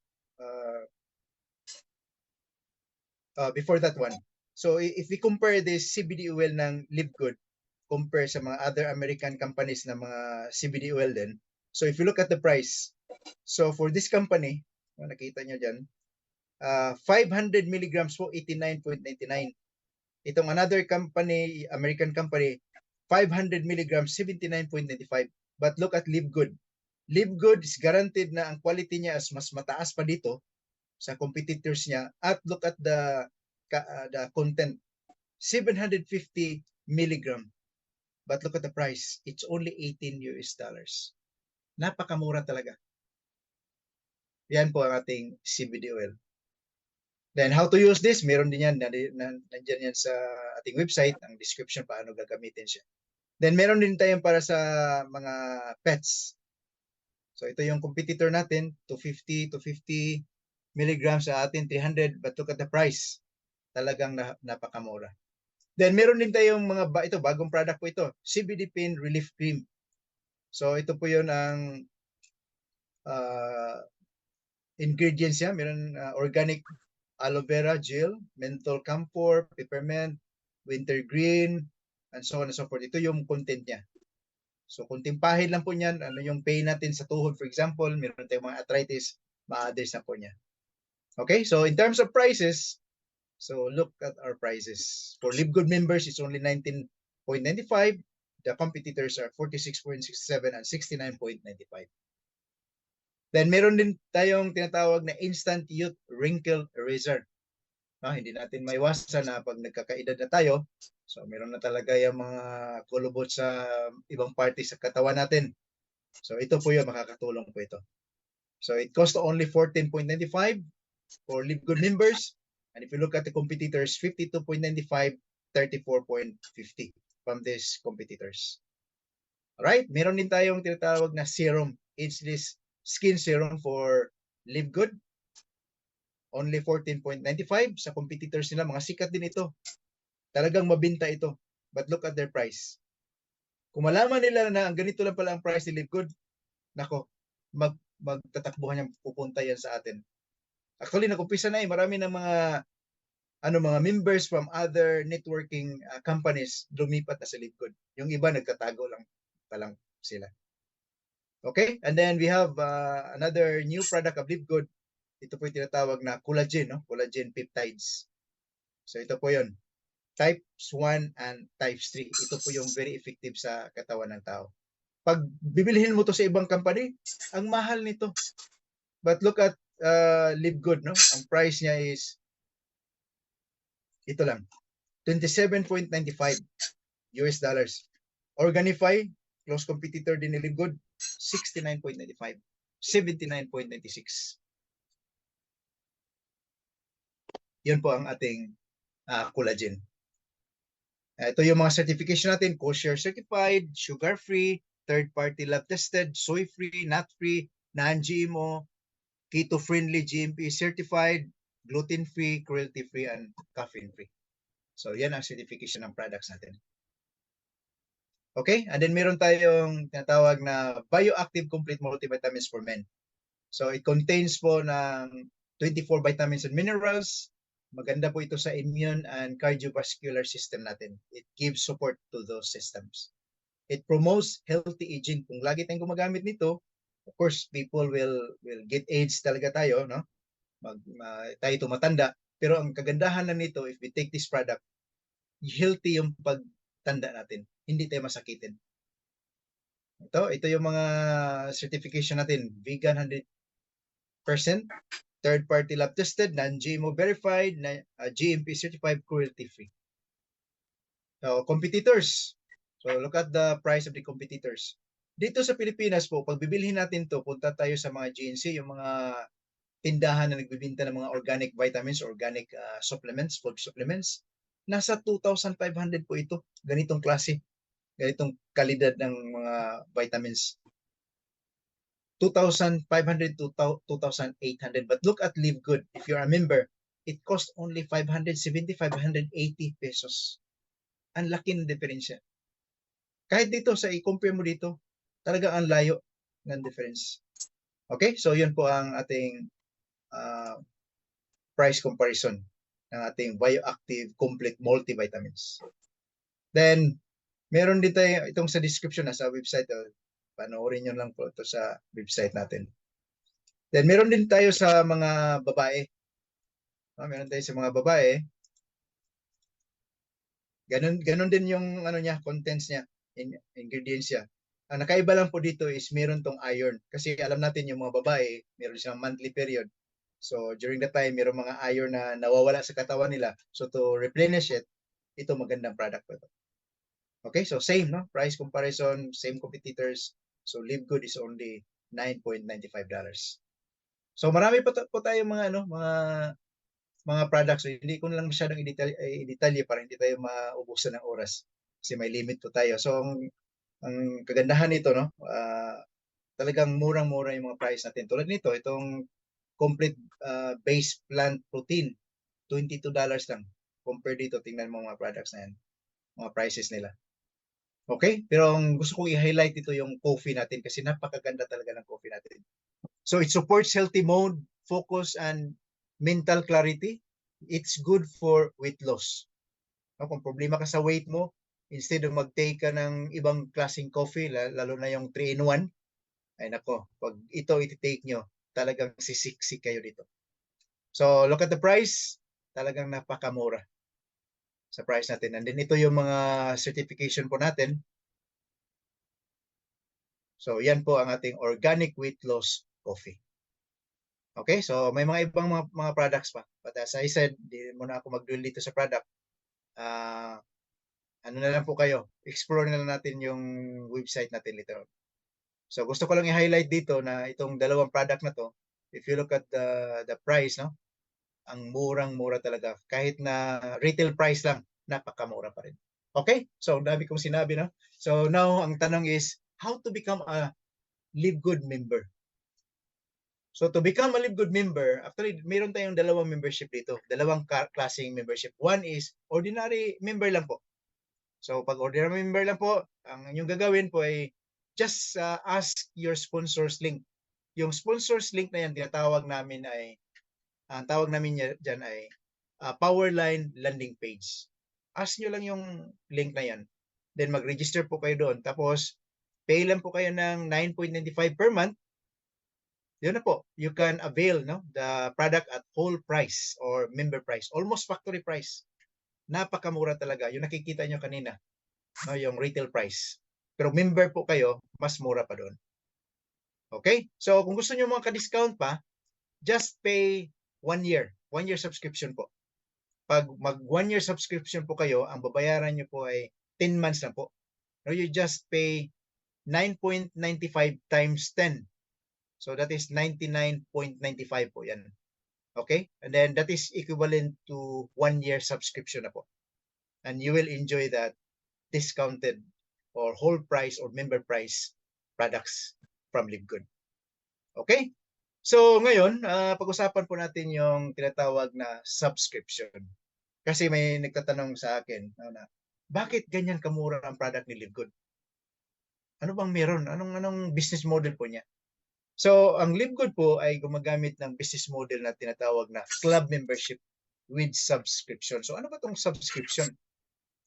before that one. So if we compare this CBD oil ng Live Good, compare sa mga other American companies na mga CBD oil din. So if you look at the price, so for this company, nakita nyo dyan, 500 milligrams po, 89.99. Itong another company, American company, 500 milligrams, 79.95. But look at Live Good. Live Good is guaranteed na ang quality niya is mas mataas pa dito sa competitors niya. At look at the content, 750 milligram. But look at the price. It's only $18 US. Napakamura talaga. Yan po ang ating CBD oil. Then how to use this, meron din yan, nandiyan yan sa ating website, ang description paano gagamitin siya. Then meron din tayong para sa mga pets. So ito yung competitor natin, 250 milligrams sa atin, 300, but look at the price. Talagang napakamura. Then meron din tayong mga, ito bagong product po ito, CBD Pain Relief Cream. So ito po yun ang ingredients niya, meron organic aloe vera gel, menthol camphor, peppermint, wintergreen, and so on and so forth. Ito yung content niya. So kung timpahin lang po niyan, ano yung pain natin sa tuhod, for example, meron tayong mga arthritis, ma-address na po niya. Okay, so in terms of prices, so look at our prices. For Live Good members, it's only 19.95. The competitors are 46.67 and 69.95. Then meron din tayong tinatawag na Instant Youth Wrinkle Eraser. Hindi natin maiwasan na pag nagkakaedad na tayo, so meron na talaga yung mga kulubot sa ibang parte sa katawan natin. So ito po yung makakatulong po ito. So it costs only 14.95 for Live Good members. And if you look at the competitors, 52.95, 34.50 from these competitors. Alright, meron din tayong tinatawag na serum, ageless skin serum for Live Good. Only 14.95 sa competitors nila. Mga sikat din ito. Talagang mabinta ito. But look at their price. Kung malaman nila na ang ganito lang pala ang price ni Live Good, nako, magtatakbuhan yan, pupunta yan sa atin. Actually, nag-umpisa na marami ng mga members from other networking companies lumipat na sa Live Good. Yung iba nagtatago lang pa lang sila. Okay? And then we have another new product of Live Good. Ito po yung tinatawag na collagen, no? Collagen peptides. So ito po yun. Types 1 and types 3. Ito po yung very effective sa katawan ng tao. Pag bibilihin mo to sa ibang company, ang mahal nito. But look at Live Good, no? Ang price niya is ito lang. 27.95 US dollars. Organifi, close competitor din ni Live Good, 69.95, 79.96. Yun po ang ating collagen. Ito yung mga certification natin, kosher certified, sugar-free, third-party lab-tested, soy-free, nut-free, non-GMO, keto-friendly, GMP certified, gluten-free, cruelty-free, and caffeine-free. So yan ang certification ng products natin. Okay? And then meron tayong tinatawag na Bioactive Complete Multivitamins for Men. So it contains po ng 24 vitamins and minerals. Maganda po ito sa immune and cardiovascular system natin. It gives support to those systems. It promotes healthy aging. Kung lagi tayong gumagamit nito, of course, people will get AIDS talaga tayo, no? Tayo tumatanda. Pero ang kagandahan lang nito, if we take this product, healthy yung pagtanda natin. Hindi tayo masakitin. Ito yung mga certification natin. Vegan 100%, third-party lab tested, non-GMO verified, GMP certified, cruelty-free. So, competitors. So, look at the price of the competitors. Dito sa Pilipinas po, pag bibilhin natin to, punta tayo sa mga GNC, yung mga tindahan na nagbibinta ng mga organic vitamins, organic supplements, food supplements. Nasa 2,500 po ito. Ganitong klase, ganitong kalidad ng mga vitamins. 2,500 to 2,800. But look at Live Good. If you're a member, it costs only 570, 580 pesos. Ang laki ng diferensya. Kahit dito, sa i-compare mo dito, talagang ang layo ng difference. Okay? So, yun po ang ating price comparison ng ating Bioactive Complete Multivitamins. Then, meron din tayo, itong sa description na sa website, panoorin nyo lang po ito sa website natin. Then, meron din tayo sa mga babae. Meron tayo sa mga babae. Ganun din yung contents niya, ingredients niya. Ang nakaiba lang po dito is meron tong iron. Kasi alam natin yung mga babae, meron silang monthly period. So, during the time, meron mga iron na nawawala sa katawan nila. So, to replenish it, ito magandang product po ito. Okay, so same, no? Price comparison, same competitors. So, Live Good is only $9.95. So, marami po tayo mga products. So, hindi ko lang masyadong i-detalye para hindi tayo maubusan ng oras. Kasi may limit po tayo. So, ang kagandahan nito, no? Talagang murang-mura yung mga price natin. Tulad nito, itong complete base plant protein, $22 lang. Compare dito, tingnan mo mga products na yan. Mga prices nila. Okay? Pero ang gusto kong i-highlight ito yung coffee natin kasi napakaganda talaga ng coffee natin. So it supports healthy mood, focus, and mental clarity. It's good for weight loss. No, kung problema ka sa weight mo, instead of mag-take ka ng ibang klaseng coffee, lalo na yung 3-in-1, ay nako, pag ito iti-take nyo, talagang sisiksik kayo dito. So look at the price, talagang napakamura sa price natin. And then ito yung mga certification po natin. So yan po ang ating organic weight loss coffee. Okay, so may mga ibang mga products pa. But as I said, di muna ako mag-dwell dito sa product. Ano na lang po kayo, explore na lang natin yung website natin later on. So gusto ko lang i-highlight dito na itong dalawang product na to, if you look at the price, no? ang murang-mura talaga. Kahit na retail price lang, napakamura pa rin. Okay? So, dami kong sinabi, no? So, now, ang tanong is, how to become a Live Good member? So, to become a Live Good member, actually, mayroon tayong dalawang membership dito. Dalawang klaseng membership. One is, ordinary member lang po. So, pag ordinary member lang po, ang inyong gagawin po ay just ask your sponsors link. Yung sponsors link na yan, tinatawag namin ay, ang tawag namin dyan ay Powerline landing page. Ask nyo lang yung link na yan. Then mag-register po kayo doon. Tapos, pay lang po kayo ng 9.95 per month. Yun na po. You can avail the product at whole price or member price. Almost factory price. Napakamura talaga. Yung nakikita nyo kanina, yung retail price. Pero member po kayo, mas mura pa doon. Okay? So, kung gusto nyo mga ka-discount pa, just pay 1 year. 1 year subscription po. Pag mag 1 year subscription po kayo, ang babayaran nyo po ay 10 months na po. No, you just pay 9.95 times 10. So that is 99.95 po yan. Okay? And then that is equivalent to 1 year subscription na po. And you will enjoy that discounted or whole price or member price products from Live Good. Okay? So ngayon, pag-usapan po natin yung tinatawag na subscription. Kasi may nagtatanong sa akin na bakit ganyan kamura ang product ni Live Good? Ano bang meron? Anong business model po niya? So, ang Live Good po ay gumagamit ng business model na tinatawag na club membership with subscription. So, ano ba itong subscription?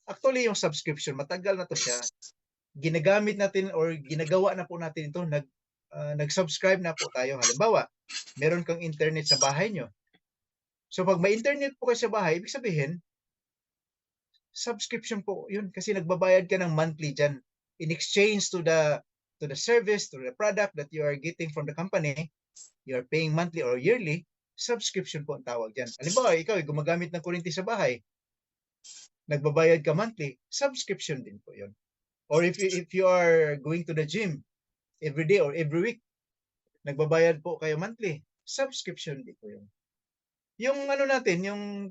Actually, yung subscription, matagal na to siya. Ginagamit natin or ginagawa na po natin ito. Nag-subscribe na po tayo. Halimbawa, meron kang internet sa bahay nyo. So, pag may internet po kayo sa bahay, ibig sabihin, subscription po yun kasi nagbabayad ka ng monthly dyan. In exchange to the service, to the product that you are getting from the company, you are paying monthly or yearly, subscription po ang tawag dyan. Halimbawa, ikaw ay gumagamit ng kuryente sa bahay, nagbabayad ka monthly, subscription din po yun. Or if you are going to the gym every day or every week, nagbabayad po kayo monthly, subscription din po yun. Yung ano natin, yung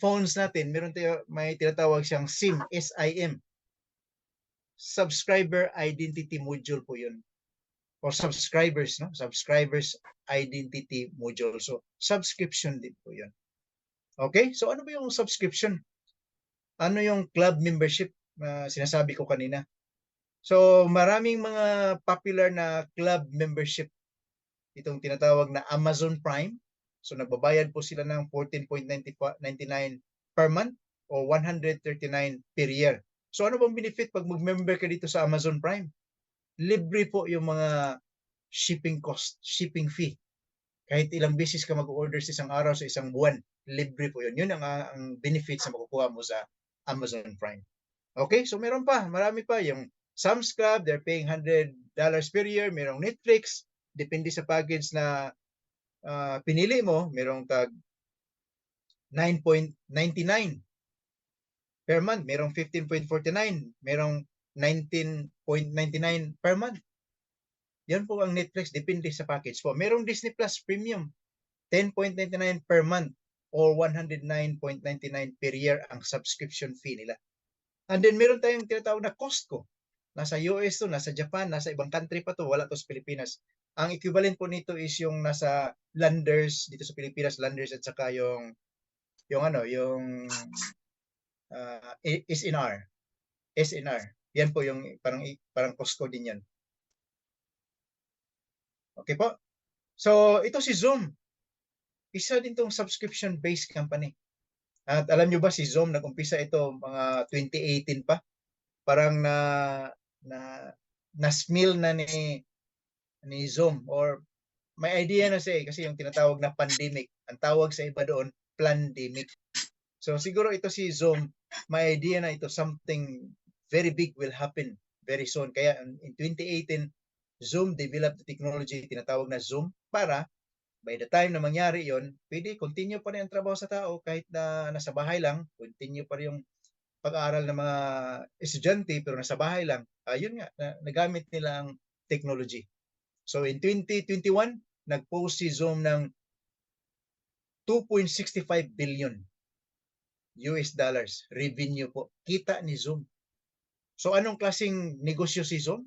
phones natin, may tinatawag siyang SIM, SIM. Subscriber Identity Module po yun. Or subscribers, no? Subscribers Identity Module. So, subscription din po yun. Okay? So, ano ba yung subscription? Ano yung club membership na sinasabi ko kanina? So, maraming mga popular na club membership. Itong tinatawag na Amazon Prime. So, nagbabayad po sila ng 14.99 per month o 139 per year. So, ano bang benefit pag mag-member ka dito sa Amazon Prime? Libre po yung mga shipping cost, shipping fee. Kahit ilang beses ka mag-order sa isang araw, sa isang buwan, libre po yun. Yun ang benefits na makukuha mo sa Amazon Prime. Okay? So, meron pa. Marami pa. Yung Sam's Club, they're paying $100 per year. Merong Netflix. Depende sa package na pinili mo. Merong tag 9.99 per month. Merong 15.49. Merong 19.99 per month. Yan po ang Netflix. Depende sa package po. Merong Disney Plus Premium. 10.99 per month or 109.99 per year ang subscription fee nila. And then meron tayong tinatawag na Costco. Nasa US to, nasa Japan, nasa ibang country pa to, wala to sa Pilipinas. Ang equivalent po nito is yung nasa Landers dito sa Pilipinas, Landers at saka yung SNR. SNR. Yan po yung parang Costco din yan. Okay po? So, ito si Zoom. Isa din tong subscription-based company. At alam nyo ba si Zoom, nag-umpisa ito mga 2018 pa. Parang na-smell na ni Zoom or may idea na siya kasi yung tinatawag na pandemic. Ang tawag sa iba doon, plandemic. So siguro ito si Zoom, may idea na ito something very big will happen very soon. Kaya in 2018, Zoom developed the technology tinatawag na Zoom para by the time na mangyari yon, pwede continue pa rin ang trabaho sa tao kahit na nasa bahay lang, continue pa rin yung pag-aaral ng mga estudyante pero nasa bahay lang. Yun nga, nagamit nila ang technology. So in 2021, nag-post si Zoom ng 2.65 billion US dollars revenue po. Kita ni Zoom. So anong klaseng negosyo si Zoom?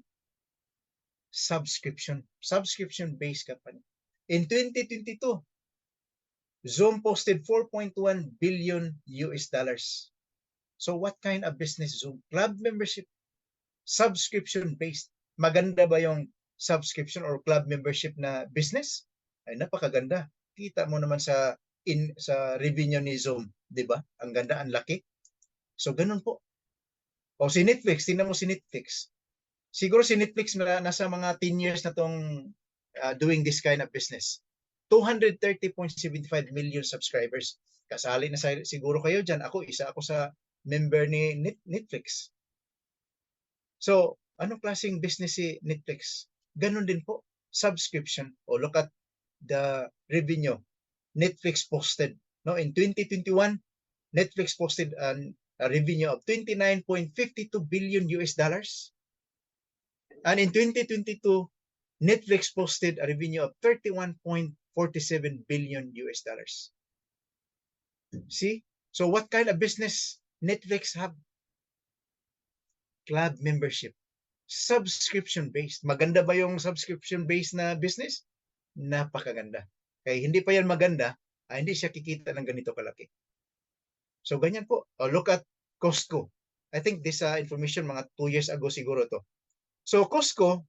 Subscription-based company. In 2022, Zoom posted 4.1 billion US dollars. So what kind of business Zoom? Club membership, subscription-based. Maganda ba yung subscription or club membership na business? Ay napakaganda. Kita mo naman sa revenue ni Zoom, 'di ba? Ang ganda, ang laki. So ganun po. O si Netflix, tingnan mo si Netflix. Siguro si Netflix nasa mga 10 years na tong doing this kind of business. 230.75 million subscribers. Kasali na siguro kayo dyan. Isa ako sa member ni Netflix. So, anong klaseng business si Netflix? Ganun din po. Subscription. O look at the revenue Netflix posted. No, in 2021, Netflix posted a revenue of 29.52 billion US dollars. And in 2022, Netflix posted a revenue of 31.47 billion US dollars. See? So what kind of business Netflix have? Club membership. Subscription-based. Maganda ba yung subscription-based na business? Napakaganda. Kaya hindi pa yan maganda, hindi siya kikita ng ganito kalaki. So ganyan po. Look at Costco. I think this information mga 2 years ago siguro to. So Costco,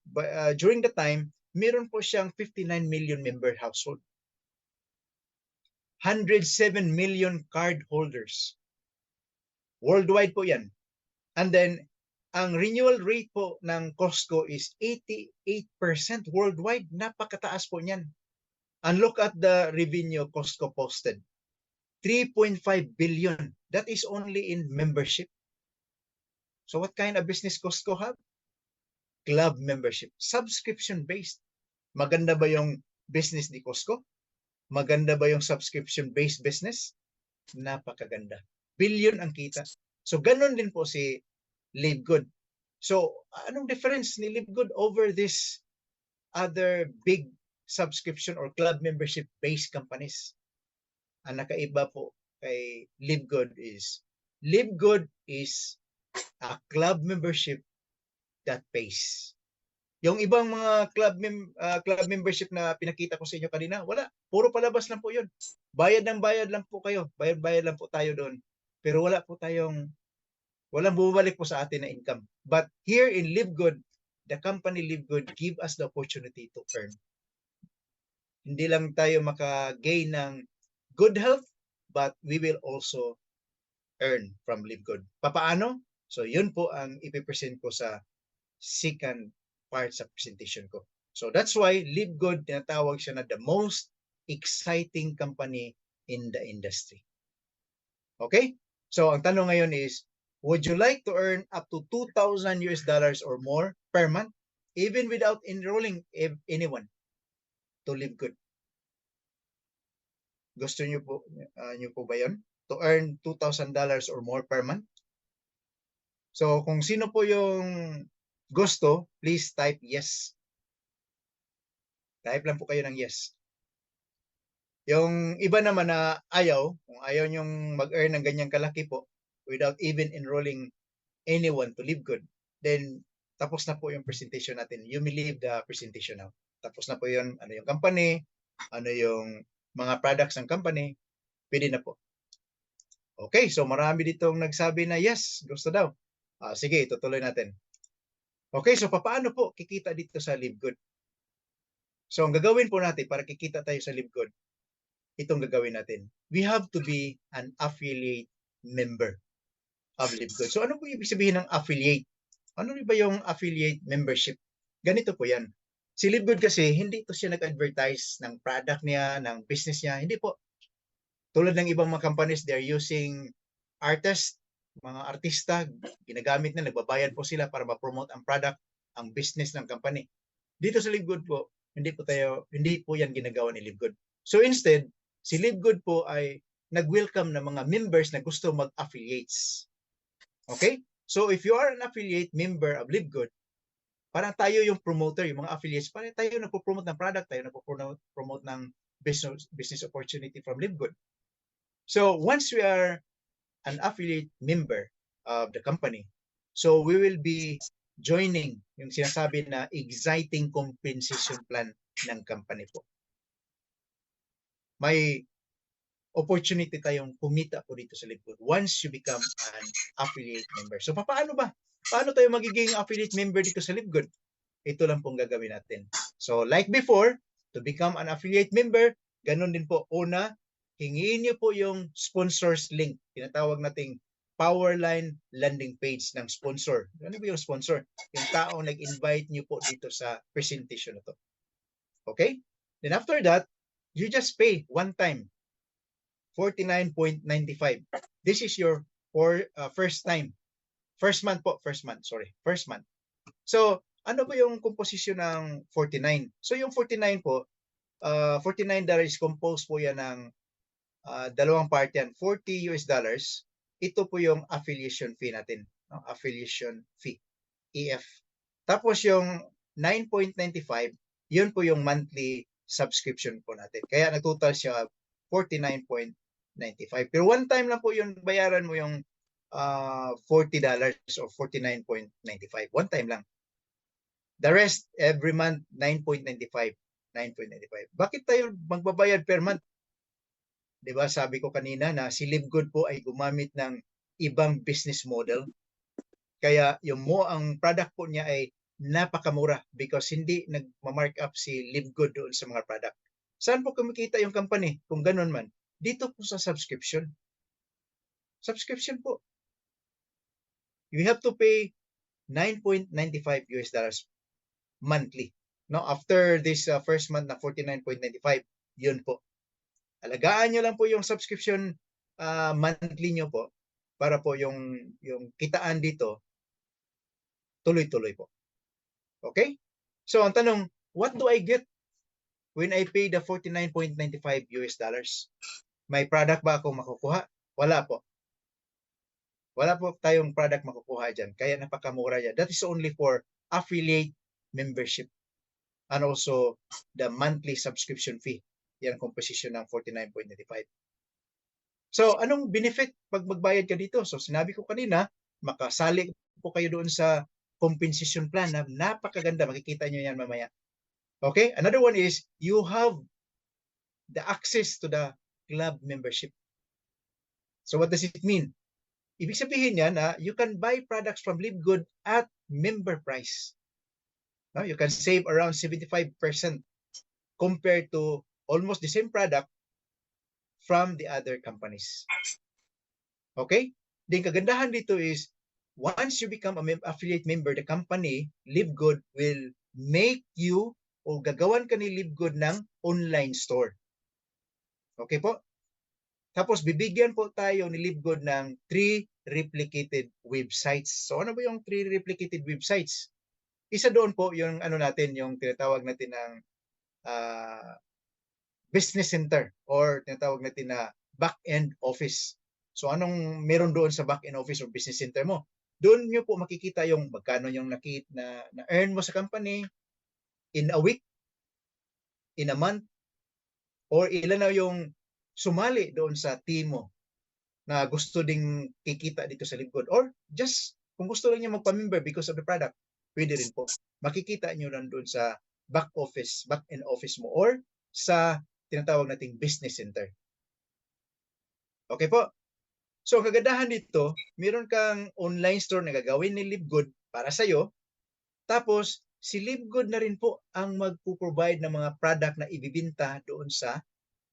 during the time, meron po siyang 59 million member household. 107 million card holders. Worldwide po yan. And then, ang renewal rate po ng Costco is 88% worldwide. Napakataas po niyan. And look at the revenue Costco posted. 3.5 billion. That is only in membership. So what kind of business Costco have? Club membership. Subscription-based. Maganda ba yung business ni Costco? Maganda ba yung subscription-based business? Napakaganda. Billion ang kita. So ganun din po si LiveGood. So anong difference ni LiveGood over this other big subscription or club membership-based companies? Ang nakaiba po kay LiveGood is a club membership that pays. Yung ibang mga club membership na pinakita ko sa inyo kanina, wala. Puro palabas lang po yun. Bayad ng bayad lang po kayo. Bayad lang po tayo doon. Pero walang bumabalik po sa atin na income. But here in LiveGood, the company LiveGood give us the opportunity to earn. Hindi lang tayo maka-gain ng good health, but we will also earn from LiveGood. Papaano? So yun po ang ipipresent ko sa second part sa presentation ko. So that's why LiveGood, tinatawag siya na the most exciting company in the industry. Okay? So ang tanong ngayon is, would you like to earn up to 2,000 US dollars or more per month, even without enrolling anyone to LiveGood? Gusto niyo po ba yun? To earn $2,000 or more per month? So kung sino po yung gusto, please type yes. Type lang po kayo ng yes. Yung iba naman na kung ayaw nyong mag-earn ng ganyang kalaki po, without even enrolling anyone to LiveGood, then tapos na po yung presentation natin. You may leave the presentation now. Tapos na po yun, ano yung company, ano yung mga products ng company, pwede na po. Okay, so marami ditong nagsabi na yes, gusto daw. Sige, tutuloy natin. Okay, so paano po kikita dito sa LiveGood? So ang gagawin po natin para kikita tayo sa LiveGood, itong gagawin natin. We have to be an affiliate member of LiveGood. So ano po ibig sabihin ng affiliate? Ano ba yung affiliate membership? Ganito po yan. Si LiveGood kasi, hindi ito siya nag-advertise ng product niya, ng business niya. Hindi po. Tulad ng ibang mga companies, they're using artists, mga artista, ginagamit na, nagbabayad po sila para ma-promote ang product, ang business ng company. Dito sa LiveGood po, hindi po yan ginagawa ni LiveGood. So instead, si LiveGood po ay nag-welcome ng mga members na gusto mag-affiliates. Okay? So if you are an affiliate member of LiveGood, parang tayo yung promoter, yung mga affiliates, parang tayo nagpo-promote ng product, tayo nagpo-promote ng business opportunity from LiveGood. So once we are an affiliate member of the company, so we will be joining yung sinasabi na exciting compensation plan ng company po. May opportunity tayong kumita po dito sa LiveGood once you become an affiliate member. So paano ba? Paano tayo magiging affiliate member dito sa LiveGood? Ito lang pong gagawin natin. So like before, to become an affiliate member, ganun din po. Una, hingiin niyo po yung sponsors link. Tinatawag nating Powerline landing page ng sponsor. Ano ba yung sponsor? Yung taong nag-invite niyo po dito sa presentation na to. Okay? Then after that, you just pay one time. 49.95. This is your first time. First month. So, ano ba yung composition ng 49? So, yung 49 po, $49 composed po yan ng dalawang part yan. $40. Ito po yung affiliation fee natin. Affiliation fee. EF. Tapos yung 9.95, yun po yung monthly subscription po natin. Kaya nag-total siya 49.95. Pero one time lang po yun, bayaran mo yung $40 or 49.95. One time lang. The rest, every month, 9.95. 9.95. Bakit tayo magbabayad per month? Diba, sabi ko kanina na si LiveGood po ay gumamit ng ibang business model. Kaya yung ang product po niya ay napakamura because hindi nagma-mark up si LiveGood doon sa mga product. Saan po kumikita yung company? Kung ganun man, dito po sa subscription. Subscription po. You have to pay $9.95 monthly. No, after this first month na 49.95, yun po. Alagaan nyo lang po yung subscription monthly nyo po para po yung kitaan dito tuloy-tuloy po. Okay? So, ang tanong, what do I get when I pay the $49.95? May product ba akong makukuha? Wala po. Wala po tayong product makukuha dyan. Kaya napakamura yan. That is only for affiliate membership and also the monthly subscription fee. Yan composition ng 49.95. So, anong benefit pag magbayad ka dito? So, sinabi ko kanina, makasali po kayo doon sa compensation plan na napakaganda. Makikita nyo yan mamaya. Okay? Another one is, you have the access to the club membership. So, what does it mean? Ibig sabihin yan na you can buy products from LiveGood at member price. No? You can save around 75% compared to almost the same product from the other companies. Okay? Then kagandahan dito is, once you become an affiliate member, the company, LiveGood, will make you o gagawan ka ni LiveGood ng online store. Okay po? Tapos bibigyan po tayo ni LiveGood ng 3 replicated websites. So ano ba yung 3 replicated websites? Isa doon po yung ano natin, yung tinatawag natin ng business center or tinatawag natin na back-end office. So anong meron doon sa back-end office or business center mo? Doon nyo po makikita yung magkano yung na-earn mo sa company in a week, in a month, or ilan na yung sumali doon sa team mo na gusto ding kikita dito sa LiveGood. Or just kung gusto lang niya magpa-member because of the product, pwede rin po. Makikita nyo lang doon sa back-end office mo or sa tinatawag nating business center. Okay po? So, ang kagandahan dito, meron kang online store na gagawin ni LiveGood para sa'yo. Tapos, si LiveGood na rin po ang magpo-provide ng mga product na ibibinta doon sa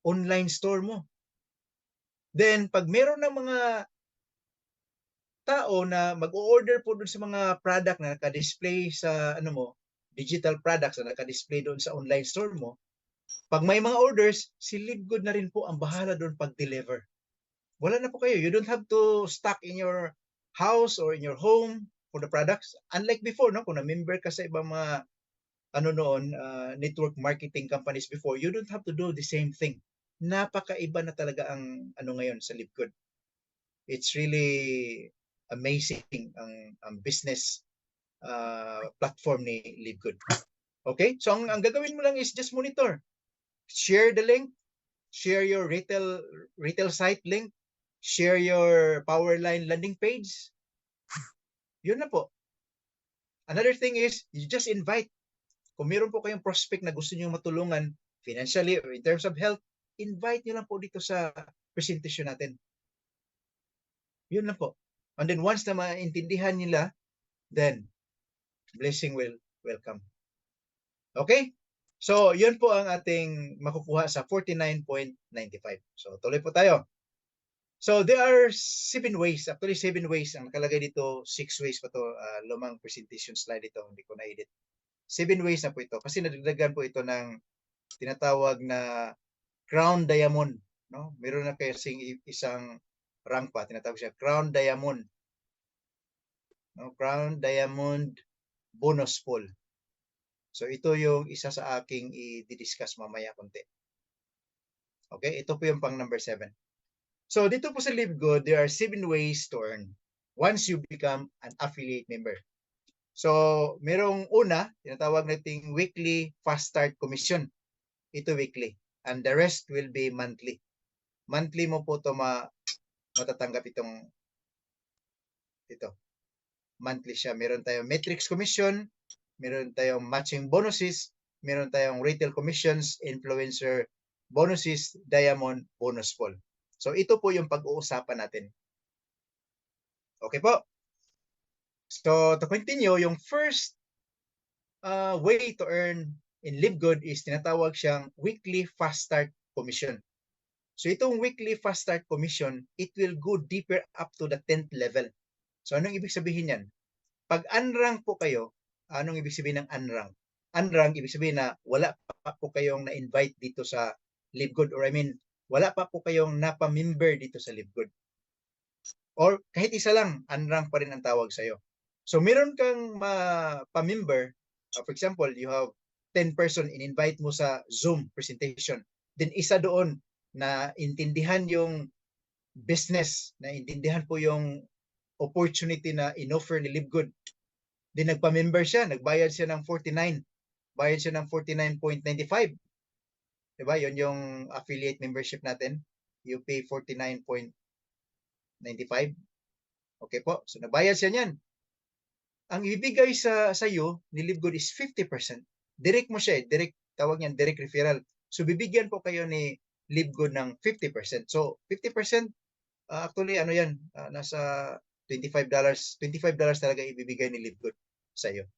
online store mo. Then, pag meron ng mga tao na mag-o-order po doon sa mga product na naka-display sa digital products na naka-display doon sa online store mo, pag may mga orders, si LiveGood na rin po ang bahala doon pag-deliver. Wala na po kayo. You don't have to stock in your house or in your home for the products. Unlike before, no? Kung na-member ka sa ibang mga network marketing companies before, you don't have to do the same thing. Napakaiba na talaga ang ngayon sa LiveGood. It's really amazing ang business platform ni LiveGood. Okay? So ang gagawin mo lang is just monitor. Share the link share your retail site link, share your Powerline landing page. Yun na po. Another thing is, you just invite. Kung meron po kayong prospect na gusto niyo matulungan financially or in terms of health, invite niyo lang po dito sa presentation natin. Yun lang po. And then once na maintindihan nila, then blessing will come. Okay? So, yun po ang ating makukuha sa 49.95. So, tuloy po tayo. So, there are 7 ways. Actually, 7 ways. Ang nakalagay dito, 6 ways pa to. Lumang presentation slide ito. Hindi ko na-edit. 7 ways na po ito. Kasi nadagdagan po ito ng tinatawag na Crown Diamond. No? Meron na kasing isang rank pa. Tinatawag siya Crown Diamond. No? Crown Diamond Bonus Pool. So, ito yung isa sa aking i-discuss mamaya konti. Okay? Ito po yung pang number 7. So, dito po sa Live Good, there are 7 ways to earn once you become an affiliate member. So, merong una, tinatawag nating weekly fast start commission. Ito weekly. And the rest will be monthly. Monthly mo po ito matatanggap ito. Monthly siya. Meron tayong matrix commission, meron tayong matching bonuses, meron tayong retail commissions, influencer bonuses, diamond bonus pool. So, ito po yung pag-uusapan natin. Okay po? So, to continue, yung first way to earn in Live Good is tinatawag siyang weekly fast start commission. So, itong weekly fast start commission, it will go deeper up to the 10th level. So, anong ibig sabihin yan? Pag unrank po kayo, anong ibig sabihin ng unrank? Unrank, ibig sabihin na wala pa po kayong na-invite dito sa Live Good, or I mean, wala pa po kayong napamember dito sa Live Good. Or kahit isa lang, unrank pa rin ang tawag sa'yo. So, meron kang pa-member. For example, you have 10 person, in-invite mo sa Zoom presentation. Then isa doon na intindihan yung business, na intindihan po yung opportunity na in-offer ni Live Good. Then nagpa-member siya, nagbayad siya ng 49. Bayad siya ng 49.95. Diba? Yun yung affiliate membership natin. You pay 49.95. Okay po. So, nabayad siya niyan. Ang ibibigay sa iyo ni Live Good is 50%. Direct mo siya eh. Direct, tawag niyan, direct referral. So, bibigyan po kayo ni Live Good ng 50%. So, 50%, actually, ano yan, nasa $25. $25 talaga ibibigay ni Live Good sa iyo.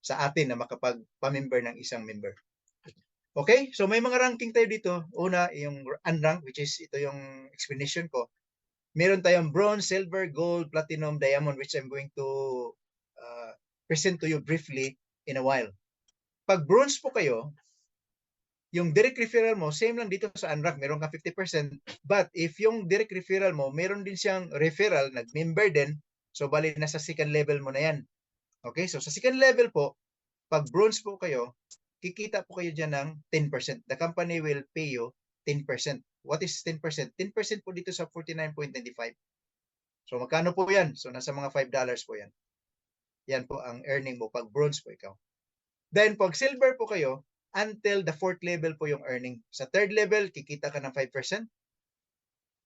Sa atin na makapag-pamember ng isang member. Okay? So, may mga ranking tayo dito. Una, yung unrank, which is ito yung explanation ko. Meron tayong bronze, silver, gold, platinum, diamond, which I'm going to present to you briefly in a while. Pag bronze po kayo, yung direct referral mo, same lang dito sa unrank, meron ka 50%. But if yung direct referral mo, meron din siyang referral, nag-member din, so bali nasa second level mo na yan. Okay? So sa second level po, pag bronze po kayo, kikita po kayo dyan ng 10%. The company will pay you 10%. What is 10%? 10% po dito sa 49.95. So magkano po yan? So nasa mga $5 po yan. Yan po ang earning mo pag bronze po ikaw. Then pag silver po kayo, until the 4th level po yung earning. Sa 3rd level, kikita ka ng 5%.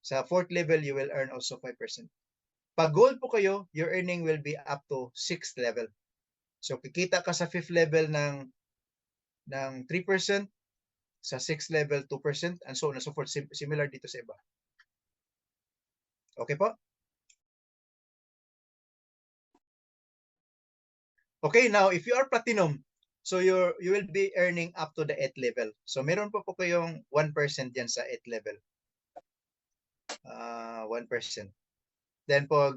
Sa 4th level, you will earn also 5%. Pag gold po kayo, your earning will be up to 6th level. So kikita ka sa 5th level ng 3%, sa 6th level 2%, and so on and so forth. Similar dito sa iba. Okay po? Okay, now if you are platinum, so you will be earning up to the 8th level. So meron po kayong 1% diyan sa 8th level. 1%. Then pag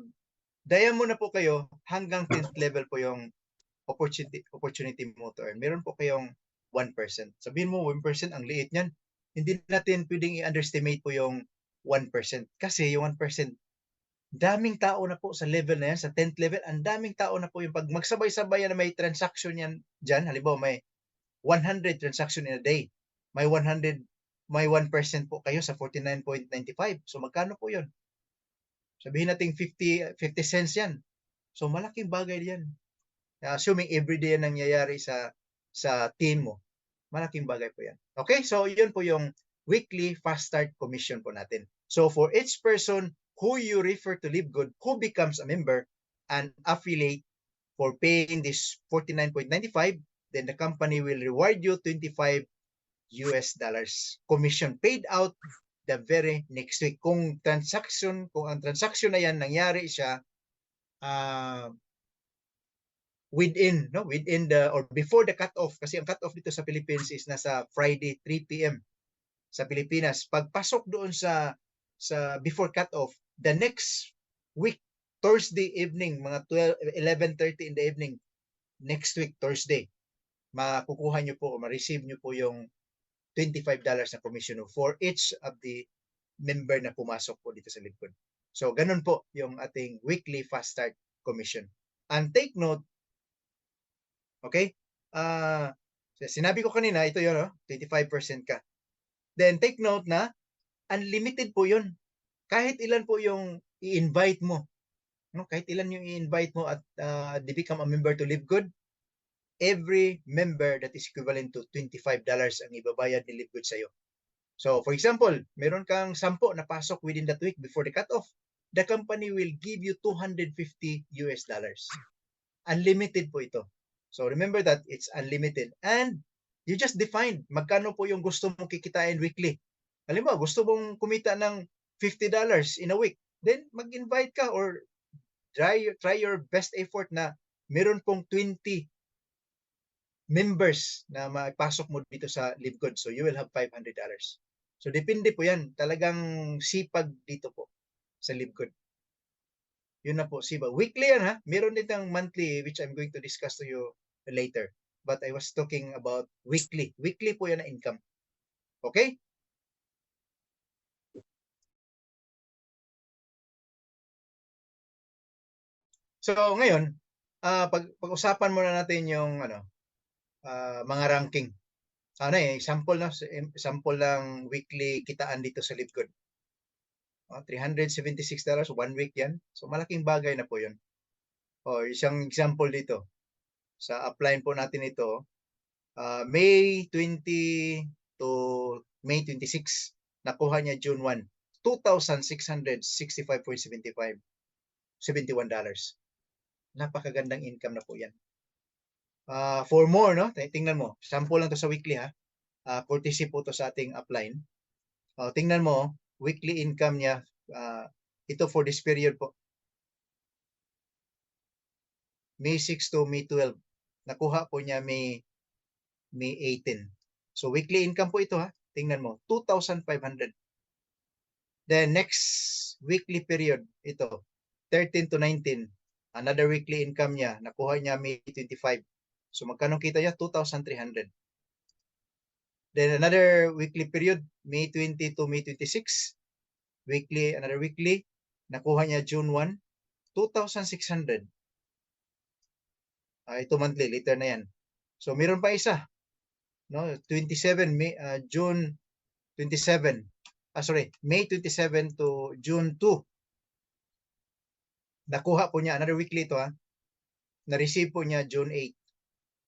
diamond na po kayo, hanggang 10th level po yung opportunity mo to earn. Meron po kayong 1%. Sabihin mo, 1%, ang liit niyan. Hindi natin pwedeng i-underestimate po yung 1%. Kasi yung 1%, daming tao na po sa level na yan, sa 10th level, ang daming tao na po yung pag magsabay-sabay na may transaction yan dyan, halimbawa may 100 transaction in a day, may 1%, may 1% po kayo sa 49.95. So magkano po yun? Sabihin natin 50 cents yan. So malaking bagay yan. Assuming everyday yan nangyayari sa team mo, malaking bagay po yan. Okay, so yun po yung weekly fast start commission po natin. So for each person who you refer to Live Good who becomes a member and affiliate for paying this 49.95, then the company will reward you $25 commission paid out the very next week. Kung ang transaction na yan nangyari siya within the or before the cut-off, kasi ang cut-off dito sa Philippines is nasa Friday 3 p.m. sa Pilipinas. Pagpasok doon sa before cut-off, the next week Thursday evening, mga 11:30 in the evening, next week Thursday, makukuha nyo po o ma-receive nyo po yung $25 na commission for each of the member na pumasok po dito sa Live Good. So, ganun po yung ating weekly fast start commission. And take note, okay? Sinabi ko kanina, ito yun, 25% ka. Then, take note na unlimited po yun. Kahit ilan po yung i-invite mo. No? Kahit ilan yung i-invite mo at they become a member to Live Good, every member that is equivalent to $25 ang ibabayad ni Live Good sa'yo. So, for example, meron kang 10 na pasok within that week before the cut-off, the company will give you $250. Unlimited po ito. So, remember that it's unlimited. And you just define magkano po yung gusto mong kikitain weekly. Halimbawa, gusto mong kumita ng $50 in a week, then mag-invite ka or try your best effort na meron pong 20 members na maipasok mo dito sa Live Good. So, you will have $500. So, depende po yan. Talagang sipag dito po sa Live Good. Yun na po, sipag. Weekly yan ha. Meron din tang monthly which I'm going to discuss to you later. But I was talking about weekly. Weekly po yan na income. Okay? So, ngayon, pag-usapan muna natin yung mga ranking. Example ng weekly kitaan dito sa Live Good. $376, 1 week yan. So, malaking bagay na po yun. Isang example dito. Sa upline po natin ito, May 20 to May 26, nakuha niya June 1, $2,665.71. Napakagandang income na po yan. For more, no? Tingnan mo. Sample lang to sa weekly ha. Courtesy po to sa ating upline. Tingnan mo, weekly income niya. Ito for this period po. May 6 to May 12. Nakuha po niya May 18. So weekly income po ito ha. Tingnan mo, 2,500. Then next weekly period, ito, 13 to 19. Another weekly income niya, nakuha niya May 25. So magkano kita niya? 2,300. Then another weekly period, May 20 to May 26. Another weekly, nakuha niya June 1, 2,600. Ito monthly, later na yan. So meron pa isa. No, 27 June 27. May 27 to June 2. Nakuha po niya another weekly ito ha. Na-receive po niya June 8.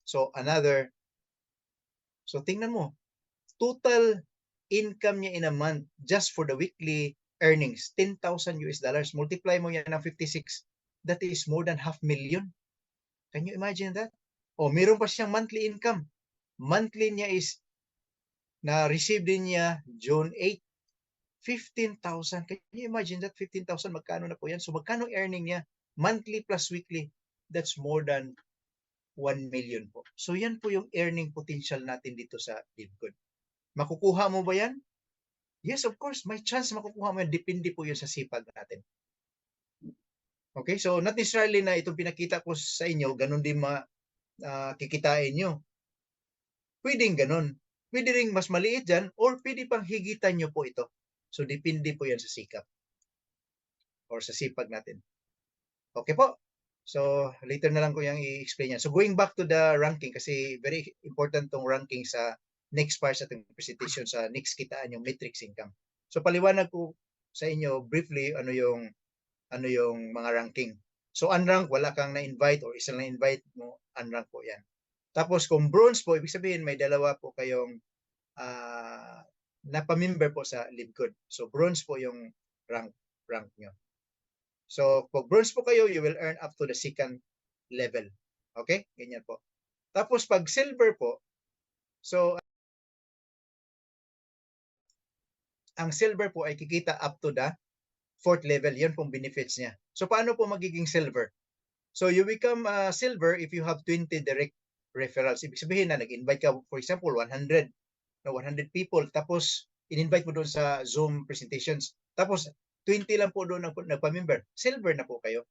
So tingnan mo. Total income niya in a month just for the weekly earnings, $10,000. Multiply mo yan ng 56. That is more than $500,000. Can you imagine that? Meron pa siyang monthly income. Monthly niya is na-receive din niya June 8. 15,000. Can you imagine that? 15,000, magkano na po yan? So magkano earning niya? Monthly plus weekly, that's more than 1 million po. So yan po yung earning potential natin dito sa Live Good. Makukuha mo ba yan? Yes, of course. May chance makukuha mo yan. Depende po yun sa sipag natin. Okay, so not necessarily na itong pinakita ko sa inyo, ganun din kikitain nyo. Pwedeng ganun. Pwede rin mas maliit dyan or pwede pang higitan nyo po ito. So, depende po yan sa sikap or sa sipag natin. Okay po. So, later na lang ko yung i-explain yan. So, going back to the ranking, kasi very important tong ranking sa next part sa ating presentation sa next kitaan, yung matrix income. So, paliwanag ko sa inyo briefly ano yung mga ranking. So, unrank, wala kang na-invite or isang na-invite mo, unrank po yan. Tapos, kung bronze po, ibig sabihin may dalawa po kayong napamember po sa LiveGood. So bronze po yung rank nyo. So pag bronze po kayo, you will earn up to the second level. Okay? Ganyan po. Tapos pag silver po, so ang silver po ay kikita up to the fourth level. Yan pong benefits niya. So paano po magiging silver? So you become silver if you have 20 direct referrals. Ibig sabihin na nag-invite ka, for example, 100 people. Tapos in-invite mo doon sa Zoom presentations. Tapos 20 lang po doon nagpa-member. Silver na po kayo.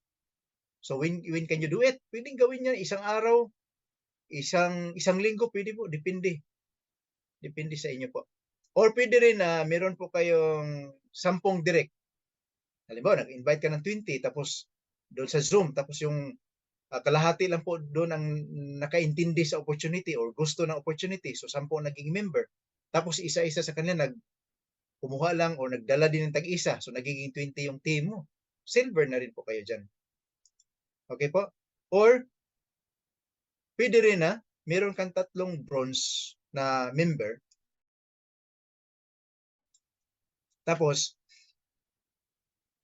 So when can you do it? Pwedeng gawin yan isang araw, isang linggo, pwede po. Depende. Depende sa inyo po. Or pwede rin na meron po kayong 10 direct. Halimbawa, nag-invite ka ng 20, tapos doon sa Zoom, tapos yung kalahati lang po doon ang nakaintindi sa opportunity or gusto ng opportunity. So 10 naging member. Tapos isa-isa sa kanila kumuha lang o nagdala din ng tag-isa. So nagiging 20 yung team mo. Silver na rin po kayo dyan. Okay po? Or pwede rin na meron kang 3 bronze na member. Tapos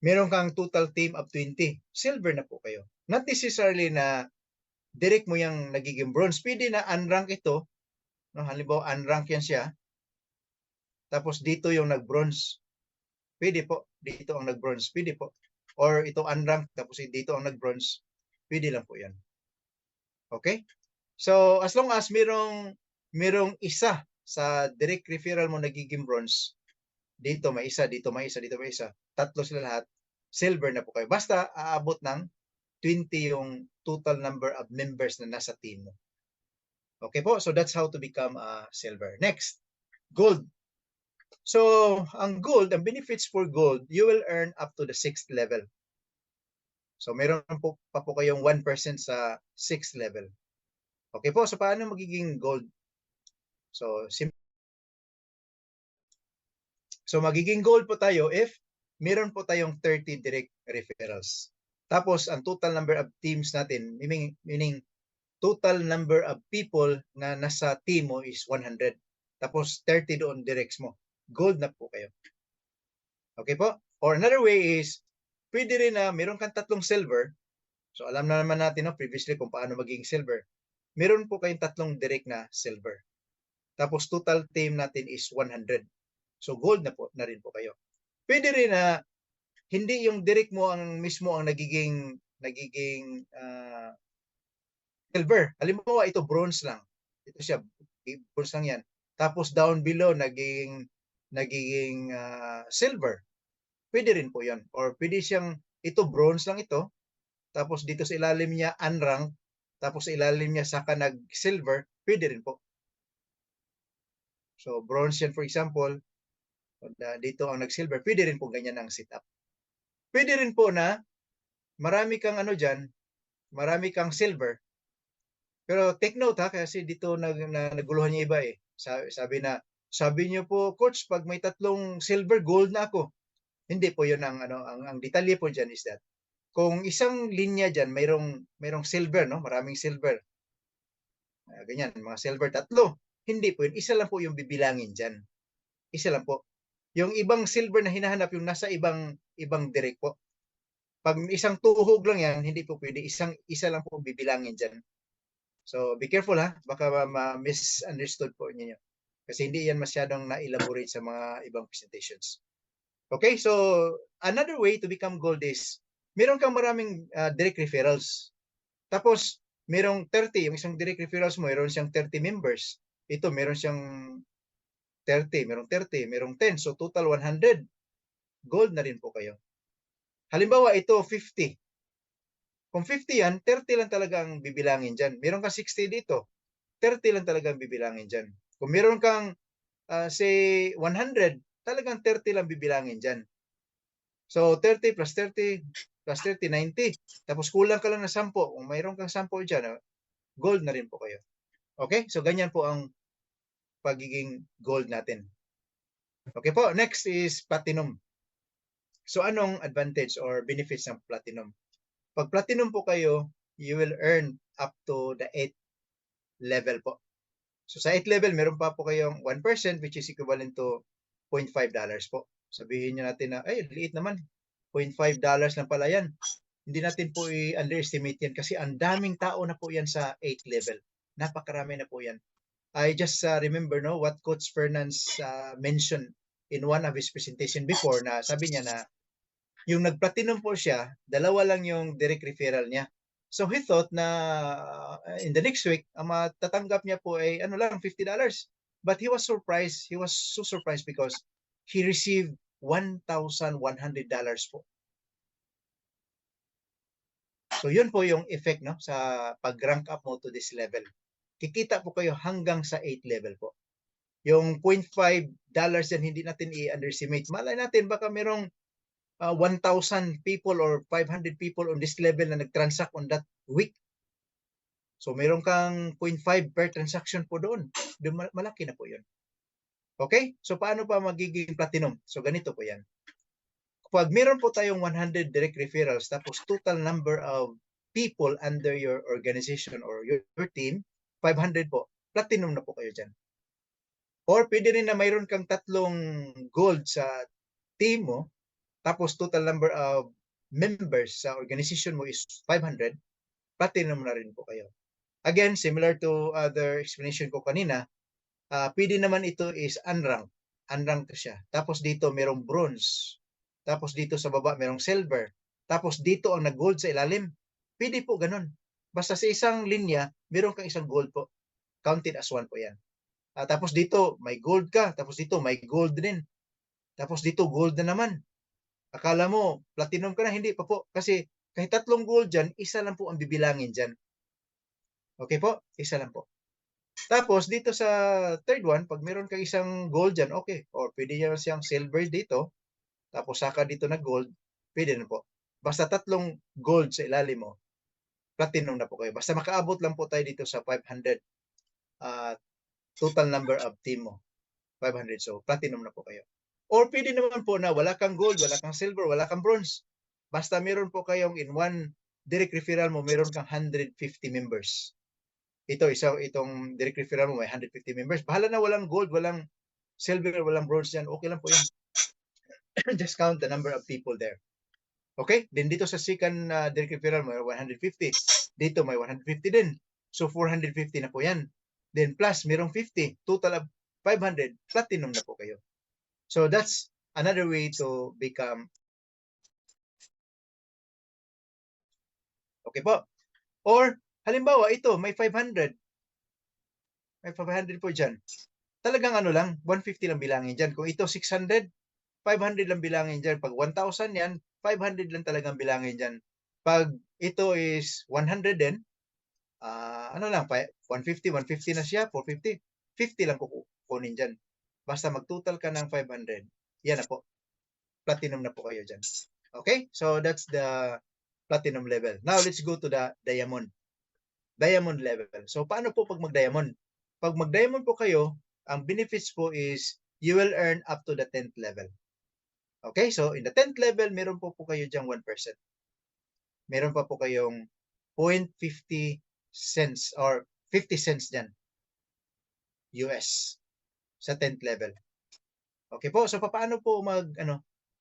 meron kang total team of 20. Silver na po kayo. Not necessarily na direct mo yung nagiging bronze. Pwede na unrank ito. No, halimbawa, unrank yan siya. Tapos dito yung nag-bronze. Pwede po. Dito ang nag-bronze. Pwede po. Or ito unrank. Tapos dito ang nag-bronze. Pwede lang po yan. Okay? So, as long as merong isa sa direct referral mo nagiging bronze, dito may isa, dito may isa, dito may isa. 3 sila lahat. Silver na po kayo. Basta aabot ng 20 yung total number of members na nasa team mo. Okay po? So that's how to become a silver. Next, gold. So, ang gold, ang benefits for gold, you will earn up to the 6th level. So, meron pa po kayong 1% sa 6th level. Okay po? So, paano magiging gold? So, magiging gold po tayo if meron po tayong 30 direct referrals. Tapos, ang total number of teams natin, meaning total number of people na nasa team mo is 100. Tapos 30 doon directs mo. Gold na po kayo. Okay po? Or another way is, pwede rin na meron kang 3 silver. So alam na naman natin previously kung paano maging silver. Meron po kayong 3 direct na silver. Tapos total team natin is 100. So gold na po na rin po kayo. Pwede rin na hindi yung direct mo ang mismo ang nagiging silver. Halimbawa, ito bronze lang. Ito siya, bronze lang yan. Tapos down below, naging silver. Pwede rin po yan. Or pwede siyang, ito bronze lang ito. Tapos dito sa ilalim niya, unranked. Tapos sa ilalim niya, saka nag-silver. Pwede rin po. So, bronze yan for example. Dito ang nag-silver. Pwede rin po ganyan ang setup. Pwede rin po na marami kang dyan, marami kang silver. Pero take note kasi dito naguluhan niya iba eh. Sabi niyo po, coach, pag may 3 silver, gold na ako. Hindi po 'yun ang detalye po diyan is that kung isang linya diyan mayroong silver, maraming silver. Ganyan, mga silver 3. Hindi po 'yun, isa lang po yung bibilangin diyan. Isa lang po. Yung ibang silver na hinahanap yung nasa ibang direct po. Pag isang tuhog lang yan, hindi po pwede. Isa lang po bibilangin diyan. So, be careful baka ma-misunderstood po ninyo. Kasi hindi yan masyadong na-elaborate sa mga ibang presentations. Okay, so another way to become gold is, meron kang maraming direct referrals. Tapos, merong 30, yung isang direct referrals mo, meron siyang 30 members. Ito, meron siyang 30, merong 10. So, total 100. Gold na rin po kayo. Halimbawa, ito 50. Kung 50 yan, 30 lang talaga ang bibilangin dyan. Meron kang 60 dito, 30 lang talaga ang bibilangin dyan. Kung meron kang, say, 100, talagang 30 lang bibilangin dyan. So, 30 plus 30 plus 30, 90. Tapos kulang ka lang ng 10. Kung mayroon kang 10 dyan, gold na rin po kayo. Okay? So, ganyan po ang pagiging gold natin. Okay po, next is platinum. So, anong advantage or benefits ng platinum? Pag platinum po kayo, you will earn up to the 8th level po. So sa 8th level, meron pa po kayong 1% which is equivalent to $0.5 po. Sabihin niyo natin na, ay, liit naman. $0.5 lang pala yan. Hindi natin po i-underestimate yan kasi ang daming tao na po yan sa 8th level. Napakarami na po yan. I just remember what Coach Fernandez mentioned in one of his presentation before na sabi niya na yung nag-platinum po siya, dalawa lang yung direct referral niya. So he thought na in the next week, ang matatanggap niya po ay ano lang, $50. But he was surprised. He was so surprised because he received $1,100 po. So yun po yung effect sa pag-rank up mo to this level. Kikita po kayo hanggang sa 8th level po. Yung $0.5 yan, hindi natin i-underestimate. Malay natin, baka merong 1,000 people or 500 people on this level na nag-transact on that week. So meron kang 0.5 per transaction po doon. Malaki na po yun. Okay? So paano pa magiging platinum? So ganito po yan. Pag meron po tayong 100 direct referrals, tapos total number of people under your organization or your team, 500 po, platinum na po kayo dyan. Or pwede rin na mayroon kang 3 gold sa team mo, tapos total number of members sa organization mo is 500, platinum na rin po kayo. Again, similar to other explanation ko kanina, pwede naman ito is unranked. Unranked siya. Tapos dito merong bronze. Tapos dito sa baba merong silver. Tapos dito ang nag-gold sa ilalim. Pwede po ganun. Basta sa isang linya, meron kang isang gold po. Counted as one po yan. Tapos dito may gold ka. Tapos dito may gold din. Tapos dito gold na naman. Akala mo platinum ka na. Hindi pa po. Kasi kahit 3 gold dyan, isa lang po ang bibilangin dyan. Okay po? Isa lang po. Tapos dito sa third one, pag meron kang isang gold dyan, okay. Or pwede nyo siyang silver dito. Tapos saka dito na gold, pwede na po. Basta 3 gold sa ilalim mo, platinum na po kayo. Basta makaabot lang po tayo dito sa 500 total number of team mo. 500. So, platinum na po kayo. Or pwede naman po na wala kang gold, wala kang silver, wala kang bronze. Basta meron po kayong in one direct referral mo, meron kang 150 members. Itong direct referral mo may 150 members. Bahala na walang gold, walang silver, walang bronze yan. Okay lang po yan. Just count the number of people there. Okay? Then dito sa second direct referral mo, 150. Dito may 150 din. So 450 na po yan. Then plus, merong 50. Total of 500. Platinum na po kayo. So that's another way to become. Okay po. Or, halimbawa, ito, may 500. May 500 po dyan. Talagang ano lang, 150 lang bilangin dyan. Kung ito 600, 500 lang bilangin dyan. Pag 1,000 yan, 500 lang talagang bilangin dyan. Pag ito is 100 din, ano lang, 150 na siya, 450, 50 lang kukunin dyan. Basta mag-total ka ng 500, yan na po. Platinum na po kayo dyan. Okay? So that's the platinum level. Now let's go to the diamond. Diamond level. So paano po pag mag-diamond? Pag mag-diamond po kayo, ang benefits po is you will earn up to the 10th level. Okay, so in the 10th level, meron po kayo diyang 1%. Meron pa po kayong 0.50 cents or 50 cents dyan. US sa 10th level. Okay po, so paano po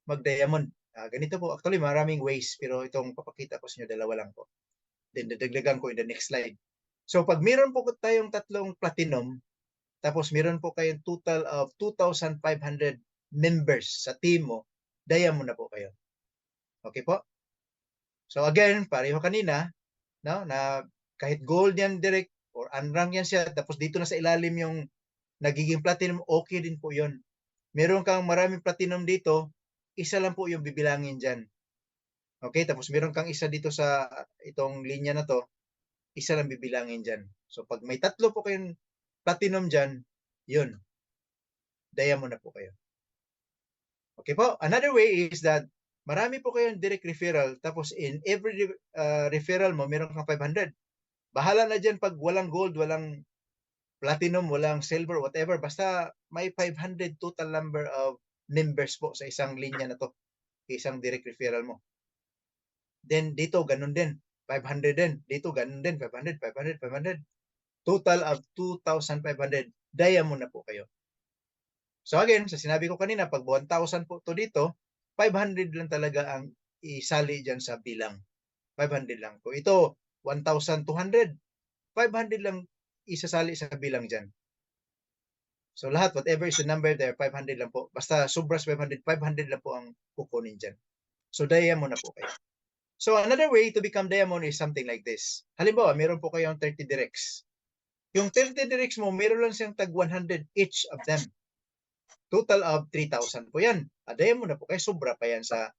mag-diamond? Ganito po, actually maraming ways, pero itong papakita ko sa inyo, dalawa lang po. Then dadagdagan ko in the next slide. So pag meron po tayong 3 platinum, tapos meron po kayong total of 2,500 members sa team mo, diamond na po kayo. Okay po? So again, pareho kanina, na kahit gold yan direct or unrank yan siya, tapos dito na sa ilalim yung nagiging platinum, okay din po yun. Meron kang maraming platinum dito, isa lang po yung bibilangin dyan. Okay, tapos meron kang isa dito sa itong linya na to, isa lang bibilangin dyan. So pag may 3 po kayong platinum dyan, yun, diamond na po kayo. Okay po, another way is that marami po kayong direct referral, tapos in every referral mo, meron kang 500. Bahala na dyan pag walang gold, walang platinum, walang silver, whatever. Basta may 500 total number of members po sa isang linya na to, isang direct referral mo. Then dito, ganun din. 500 din. Dito, ganun din. 500, 500, 500. Total of 2,500. Diamond na po kayo. So again, sa sinabi ko kanina, pag 1,000 po to dito, 500 lang talaga ang isali dyan sa bilang. 500 lang. Kung ito, 1,200, 500 lang isasali sa bilang dyan. So lahat, whatever is the number there, 500 lang po. Basta sobras 500, 500 lang po ang kukunin dyan. So diamond na po kayo. So another way to become diamond is something like this. Halimbawa, meron po kayong 30 directs. Yung 30 directs mo, meron lang siyang tag 100 each of them. Total of 3,000 po yan. Diamond na po kayo. Sobra pa yan sa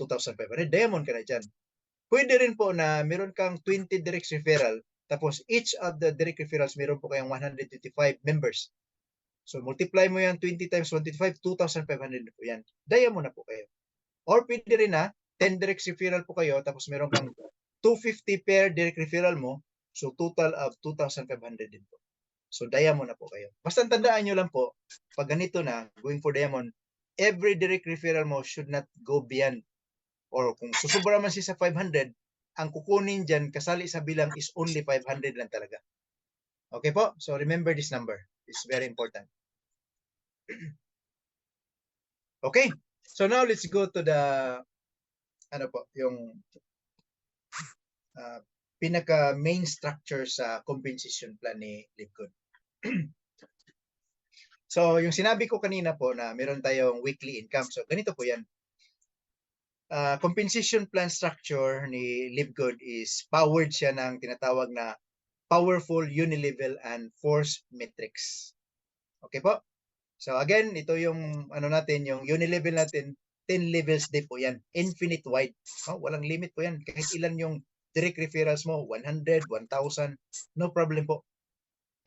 2,500. Diamond ka na dyan. Pwede rin po na meron kang 20 direct referral. Tapos each of the direct referrals, meron po kayong 125 members. So multiply mo yan 20 times 125, 2,500 po yan. Diamond na po kayo. Or pwede rin na 10 direct referral po kayo, tapos meron kang 250 per direct referral mo, so total of 2,500 din po. So diamond na po kayo. Basta tandaan nyo lang po, pag ganito na, going for diamond, every direct referral mo should not go beyond, or kung susubra man siya sa 500, ang kukunin dyan, kasali sa bilang is only 500 lang talaga. Okay po? So remember this number. It's very important. Okay. So now let's go to the ano po, yung pinaka main structure sa compensation plan ni LiveGood. So yung sinabi ko kanina po na meron tayong weekly income. So ganito po yan. Compensation plan structure ni LiveGood is powered siya ng tinatawag na powerful unilevel and force metrics. Okay po? So again, ito yung ano natin, yung unilevel natin, 10 levels din po yan. Infinite wide. Oh, walang limit po yan. Kahit ilan yung direct referrals mo, 100, 1,000, no problem po.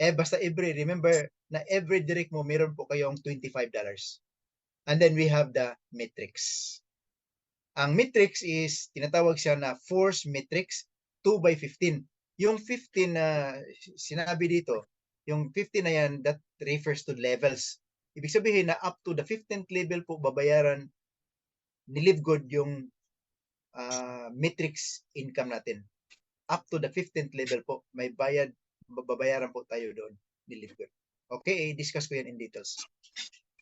Basta remember na every direct mo, meron po kayong $25. And then we have the metrics. Ang metrics is, tinatawag siya na force metrics 2/15. Yung 15 na sinabi dito, yung 15 na yan, that refers to levels. Ibig sabihin na up to the 15th level po babayaran ni LiveGood yung metrics income natin. Up to the 15th level po, may babayaran po tayo doon ni LiveGood. Okay, discuss ko yan in details.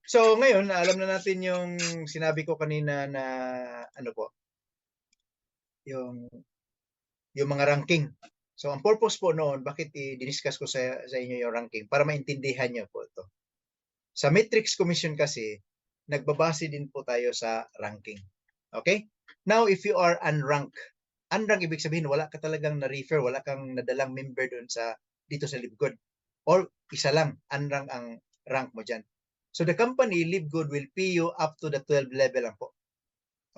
So ngayon, alam na natin yung sinabi ko kanina na ano po, yung mga ranking. So ang purpose po noon, bakit i-discuss ko sa inyo yung ranking? Para maintindihan nyo po ito. Sa Matrix Commission kasi, nagbabase din po tayo sa ranking. Okay? Now, if you are unranked, unranked ibig sabihin, wala ka talagang na-refer, wala kang nadalang member doon dito sa LiveGood. Or isa lang, unranked ang rank mo dyan. So the company, LiveGood, will pay you up to the 12 level lang po.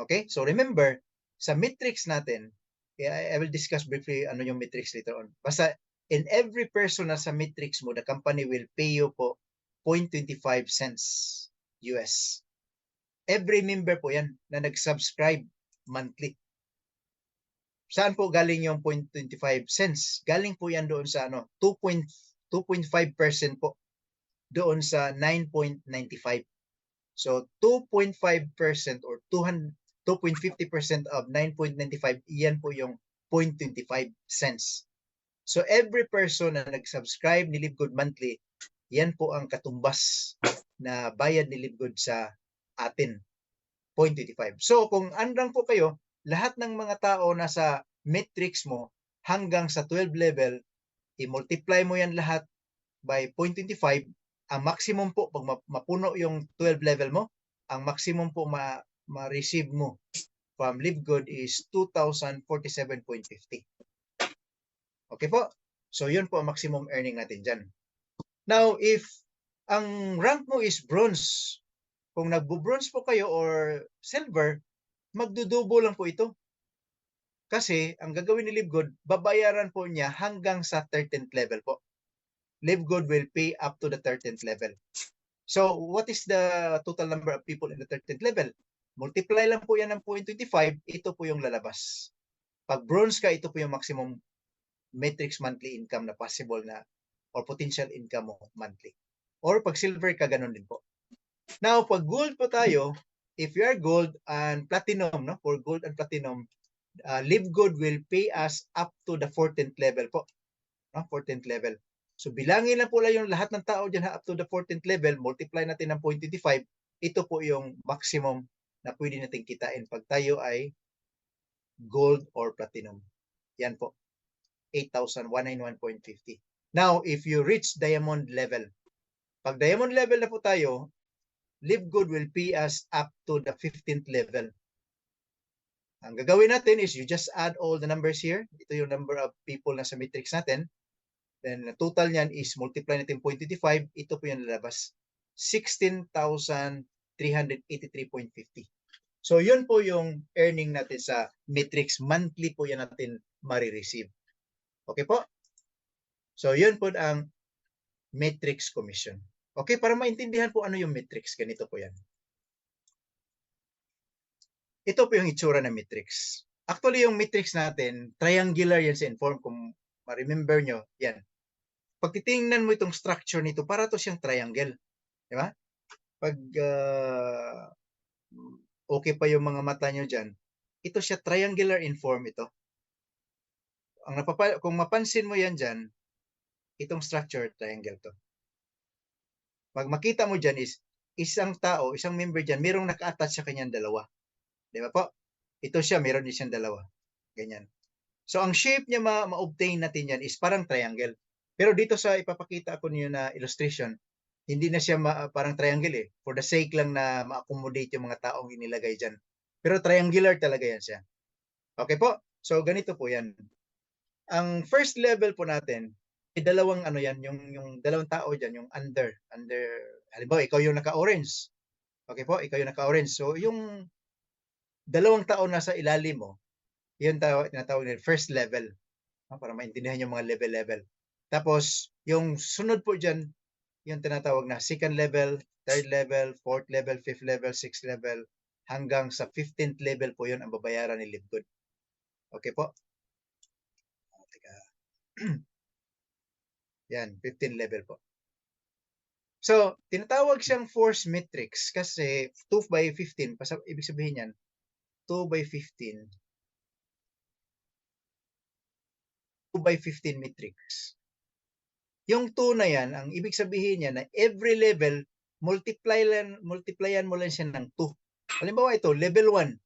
Okay? So remember, sa Matrix natin, I will discuss briefly ano yung Matrix later on. Basta, in every person na sa Matrix mo, the company will pay you po 0.25 cents US. Every member po yan na nag-subscribe monthly. Saan po galing yung 0.25 cents? Galing po yan doon sa 2.5% po doon sa 9.95. So 2.5% or 2.50% of 9.95, iyan po yung 0.25 cents. So every person na nag-subscribe ni LiveGood monthly, yan po ang katumbas na bayad ni LiveGood sa atin, 0.25. So kung unrank po kayo, lahat ng mga tao nasa metrics mo hanggang sa 12 level, i-multiply mo yan lahat by 0.25. Ang maximum po, pag mapuno yung 12 level mo, ang maximum po ma-receive mo from LiveGood is 2,047.50. Okay po? So yun po ang maximum earning natin dyan. Now, if ang rank mo is bronze, kung nagbo-bronze po kayo or silver, magdudubo lang po ito. Kasi ang gagawin ni LiveGood, babayaran po niya hanggang sa 13th level po. LiveGood will pay up to the 13th level. So, what is the total number of people in the 13th level? Multiply lang po yan ng 0.25, ito po yung lalabas. Pag bronze ka, ito po yung maximum matrix monthly income na possible na or potential income mo monthly. Or pag silver ka, ganun din po. Now, pag gold po tayo, if you are gold and platinum, no? For gold and platinum, LiveGood will pay us up to the 14th level po. No? 14th level. So bilangin lang po lang yung lahat ng tao dyan up to the 14th level, multiply natin ng 0.25, ito po yung maximum na pwede natin kitain pag tayo ay gold or platinum. Yan po, 8,191.50. Now, if you reach diamond level, pag diamond level na po tayo, Live Good will pay us up to the 15th level. Ang gagawin natin is you just add all the numbers here. Ito yung number of people na sa matrix natin. Then the total niyan is multiply natin 0.25. Ito po yung lalabas. 16,383.50. So yun po yung earning natin sa matrix. Monthly po yan natin marireceive. Okay po? So yun po ang matrix commission. Okay, para maintindihan po ano yung matrix, ganito po yan. Ito po yung itsura ng matrix. Actually, yung matrix natin, triangular yan sa inform. Kung ma-remember nyo, yan. Pag titingnan mo itong structure nito, para to siyang triangle. Di ba? Pag okay pa yung mga mata nyo dyan, ito siya triangular in form ito. Kung mapansin mo yan dyan, itong structure, triangle to. Pag makita mo dyan is, isang tao, isang member dyan, mayroong naka-attach sa kanyang dalawa. Di ba po? Ito siya, meron din siyang dalawa. Ganyan. So, ang shape niya ma-obtain natin yan is parang triangle. Pero dito sa ipapakita ko niyo na illustration, hindi na siya parang triangle eh. For the sake lang na ma-accommodate yung mga taong inilagay dyan. Pero triangular talaga yan siya. Okay po? So, ganito po yan. Ang first level po natin, dalawang ano yan, yung dalawang tao dyan, yung under, halimbawa, ikaw yung naka-orange. Okay po? Ikaw yung naka-orange. So, yung dalawang tao nasa ilalim mo, yun tinatawag nila first level. Para maintindihan yung mga level-level. Tapos, yung sunod po dyan, yung tinatawag na second level, third level, fourth level, fifth level, sixth level, hanggang sa 15th level po yun ang babayaran ni Live Good. Okay po? Yan, 15 level po. So, tinatawag siyang force matrix kasi 2 by 15, ibig sabihin yan, 2 by 15, 2 by 15 matrix. Yung 2 na yan, ang ibig sabihin niya na every level, multiplyan mo lang siya ng 2. Halimbawa ito, level 1.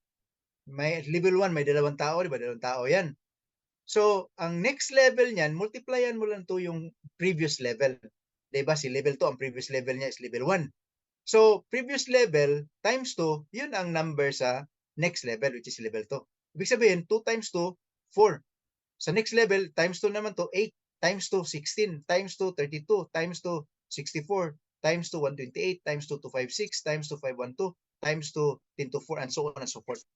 Level 1, may dalawang tao, di ba? Dalawang tao yan. So, ang next level niyan, multiplyan mo lang to yung previous level. Diba? Si level 2, ang previous level niya is level 1. So, previous level times 2, yun ang number sa next level, which is level 2. Ibig sabihin, 2 times 2, 4. Sa next level, times 2 naman to, 8. Times 2, 16. Times 2, 32. Times 2, 64. Times 2, 128. Times 2, 256. Times 2, 512. Times 2, 10 to 4, and so on and so forth.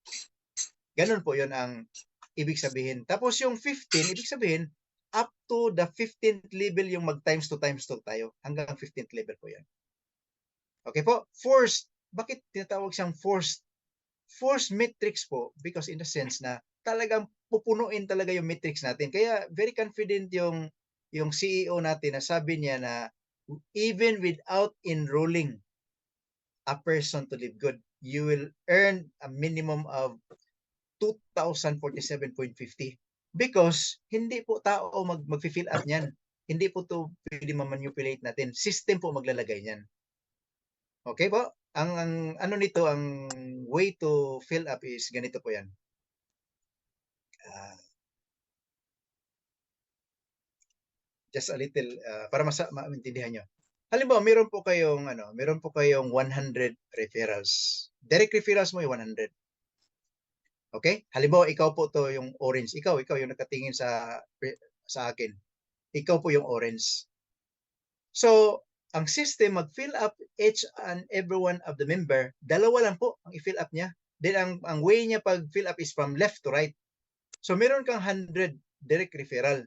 Ganun po yun ang ibig sabihin. Tapos yung 15, ibig sabihin, up to the 15th level yung mag-times 2 tayo. Hanggang 15th level po yan. Okay po? Forced. Bakit tinatawag siyang forced? Forced matrix po because in the sense na talagang pupunuin talaga yung matrix natin. Kaya very confident yung CEO natin na sabi niya na even without enrolling a person to Live Good, you will earn a minimum of 2,047.50 because hindi po tao mag-fill up niyan. Hindi po to pwede ma-manipulate natin. System po maglalagay niyan. Okay po? Ang ano nito, ang way to fill up is ganito po yan. Just a little, para maintindihan nyo. Halimbawa, meron po kayong 100 referrals. Direct referrals mo yung 100. Okay? Halimbawa, ikaw po to yung orange. Ikaw yung nakatingin sa akin. Ikaw po yung orange. So, ang system mag-fill up each and every one of the member, dalawa lang po ang i-fill up niya. Then, ang way niya pag-fill up is from left to right. So, meron kang 100 direct referral.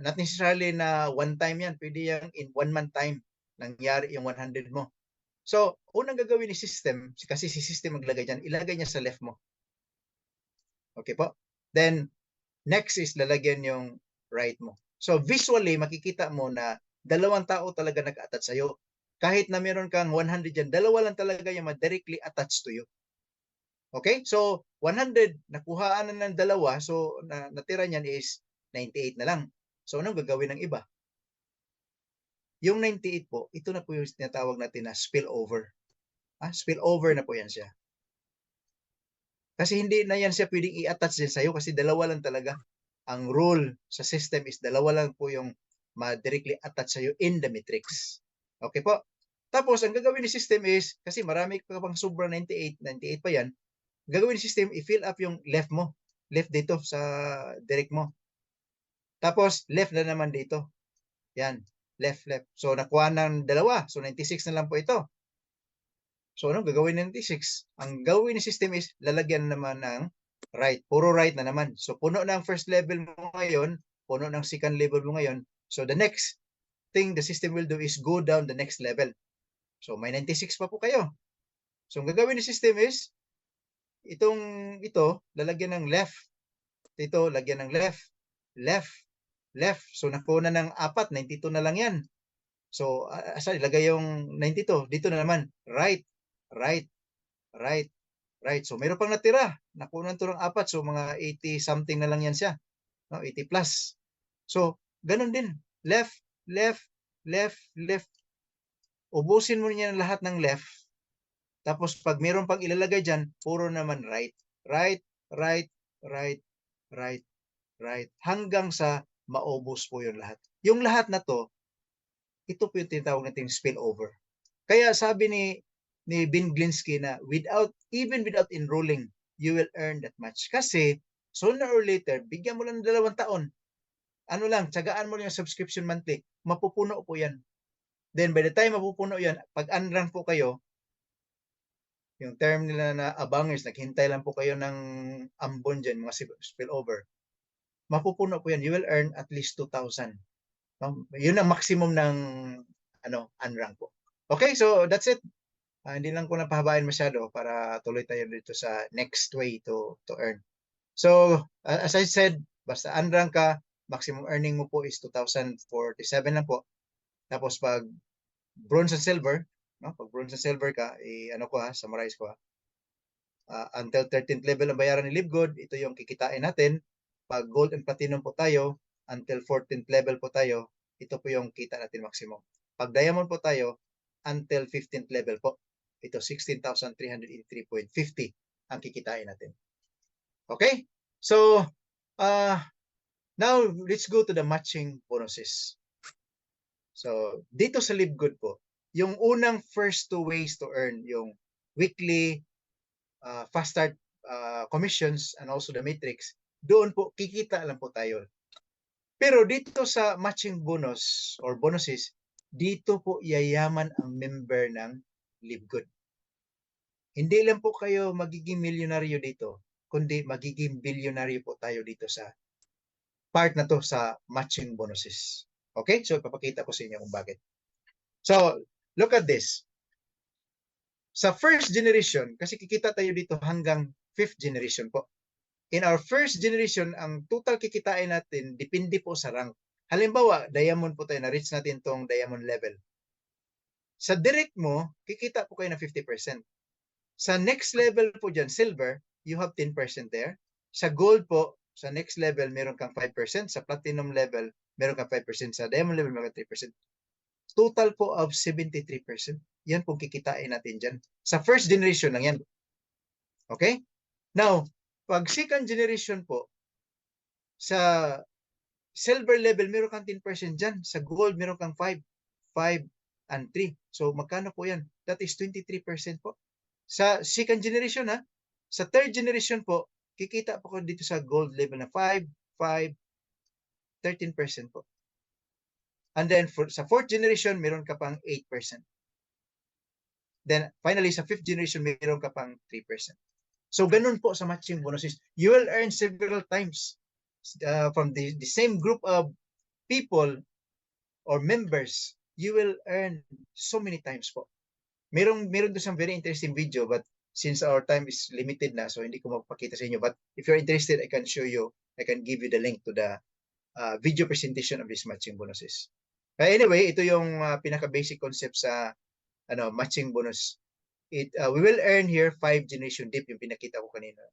Not necessarily na one time yan. Pwede yan in 1 month time nangyari yung 100 mo. So, unang gagawin ni system, kasi si system maglagay dyan, ilagay niya sa left mo. Okay po? Then, next is lalagyan yung right mo. So, visually, makikita mo na dalawang tao talaga nag-attach sa'yo. Kahit na meron kang 100 dyan, dalawa lang talaga yung directly attached to you. Okay? So, 100, nakuhaan na ng dalawa. So, natira niyan is 98 na lang. So anong gagawin ng iba? Yung 98 po, ito na po yung tinatawag natin na spillover. Spillover na po yan siya. Kasi hindi na yan siya pwedeng i-attach din sa'yo kasi dalawa lang talaga. Ang rule sa system is dalawa lang po yung ma-directly attach sa'yo in the matrix. Okay po? Tapos, ang gagawin ni system is, kasi marami pa pang sobra 98 pa yan, gagawin ni system, i-fill up yung left mo. Left dito sa direct mo. Tapos, left na naman dito. Yan. Left. So, nakuha ng dalawa. So, 96 na lang po ito. So, anong gagawin ng 96? Ang gagawin ng system is, lalagyan naman ng right. Puro right na naman. So, puno ng first level mo ngayon, puno ng second level mo ngayon. So, the next thing the system will do is go down the next level. So, may 96 pa po kayo. So, ang gagawin ng system is, ito, lalagyan ng left. Ito, lagyan ng left. So, nakuha na ng 4, 92 na lang yan. So, asa ilagay yung 92? Dito na naman, right. So, mayroon pang natira. Nakunan to ng 4. So, mga 80 something na lang yan siya. No? 80 plus. So, ganun din. Left. Ubusin mo niya lahat ng left. Tapos, pag mayroon pang ilalagay dyan, puro naman right. Right. Hanggang sa maubos po yung lahat. Yung lahat na to, ito po yung tinatawag natin spillover. Kaya sabi ni Ben Glinsky na even without enrolling, you will earn that much. Kasi sooner or later, bigyan mo lang ng 2 taon. Ano lang, tsagaan mo lang yung subscription monthly. Mapupuno po yan. Then by the time mapupuno yan, pag unrank po kayo, yung term nila na abangers, naghintay lang po kayo ng ambon dyan, mga spillover. Mapupuno po yan. You will earn at least 2,000. Yun ang maximum ng unrank po. Okay, so that's it. Hindi lang ko napahabain masyado para tuloy tayo dito sa next way to earn. So, as I said, basta unrank ka, maximum earning mo po is 2,047 lang po. Tapos pag bronze and silver, no? Pag bronze and silver ka, summarize ko until 13th level ang bayaran ni LiveGood, ito yung kikitain natin. Pag gold and platinum po tayo, until 14th level po tayo, ito po yung kita natin maximum. Pag diamond po tayo, until 15th level po. Ito 16,383.50 ang kikitain natin. Okay? So, now let's go to the matching bonuses. So, dito sa LiveGood po, yung unang first 2 ways to earn, yung weekly fast start commissions and also the matrix, doon po kikita lang po tayo. Pero dito sa matching bonus or bonuses, dito po yayaman ang member ng LiveGood. Hindi lang po kayo magiging milyonaryo dito, kundi magiging bilyonaryo po tayo dito sa part na to sa matching bonuses. Okay? So, ipapakita ko sa inyo kung bakit. So, look at this. Sa first generation, kasi kikita tayo dito hanggang 5th generation po. In our first generation, ang total kikitain natin, depende po sa rank. Halimbawa, diamond po tayo, na-reach natin tong diamond level. Sa direct mo, kikita po kayo ng 50%. Sa next level po dyan, silver, you have 10% there. Sa gold po, sa next level, meron kang 5%. Sa platinum level, meron kang 5%. Sa diamond level, meron kang 3%. Total po of 73%. Yan pong kikitain natin dyan. Sa first generation lang yan. Okay? Now, pag second generation po, sa silver level, meron kang 10% dyan. Sa gold, meron kang 5, and 3. So, magkano po yan? That is 23% po. Sa second generation, sa third generation po, kikita po ko dito sa gold level na 5, 13% po. And then, sa fourth generation, meron ka pang 8%. Then, finally, sa fifth generation, meron ka pang 3%. So, ganun po sa matching bonuses. You will earn several times from the same group of people or members. You will earn so many times po. Meron doon isang very interesting video, but since our time is limited na, so hindi ko mapakita sa inyo. But if you're interested, I can show you, I can give you the link to the video presentation of these matching bonuses. Anyway, ito yung pinaka-basic concept sa matching bonus. We will earn here 5 generation deep, yung pinakita ko kanina,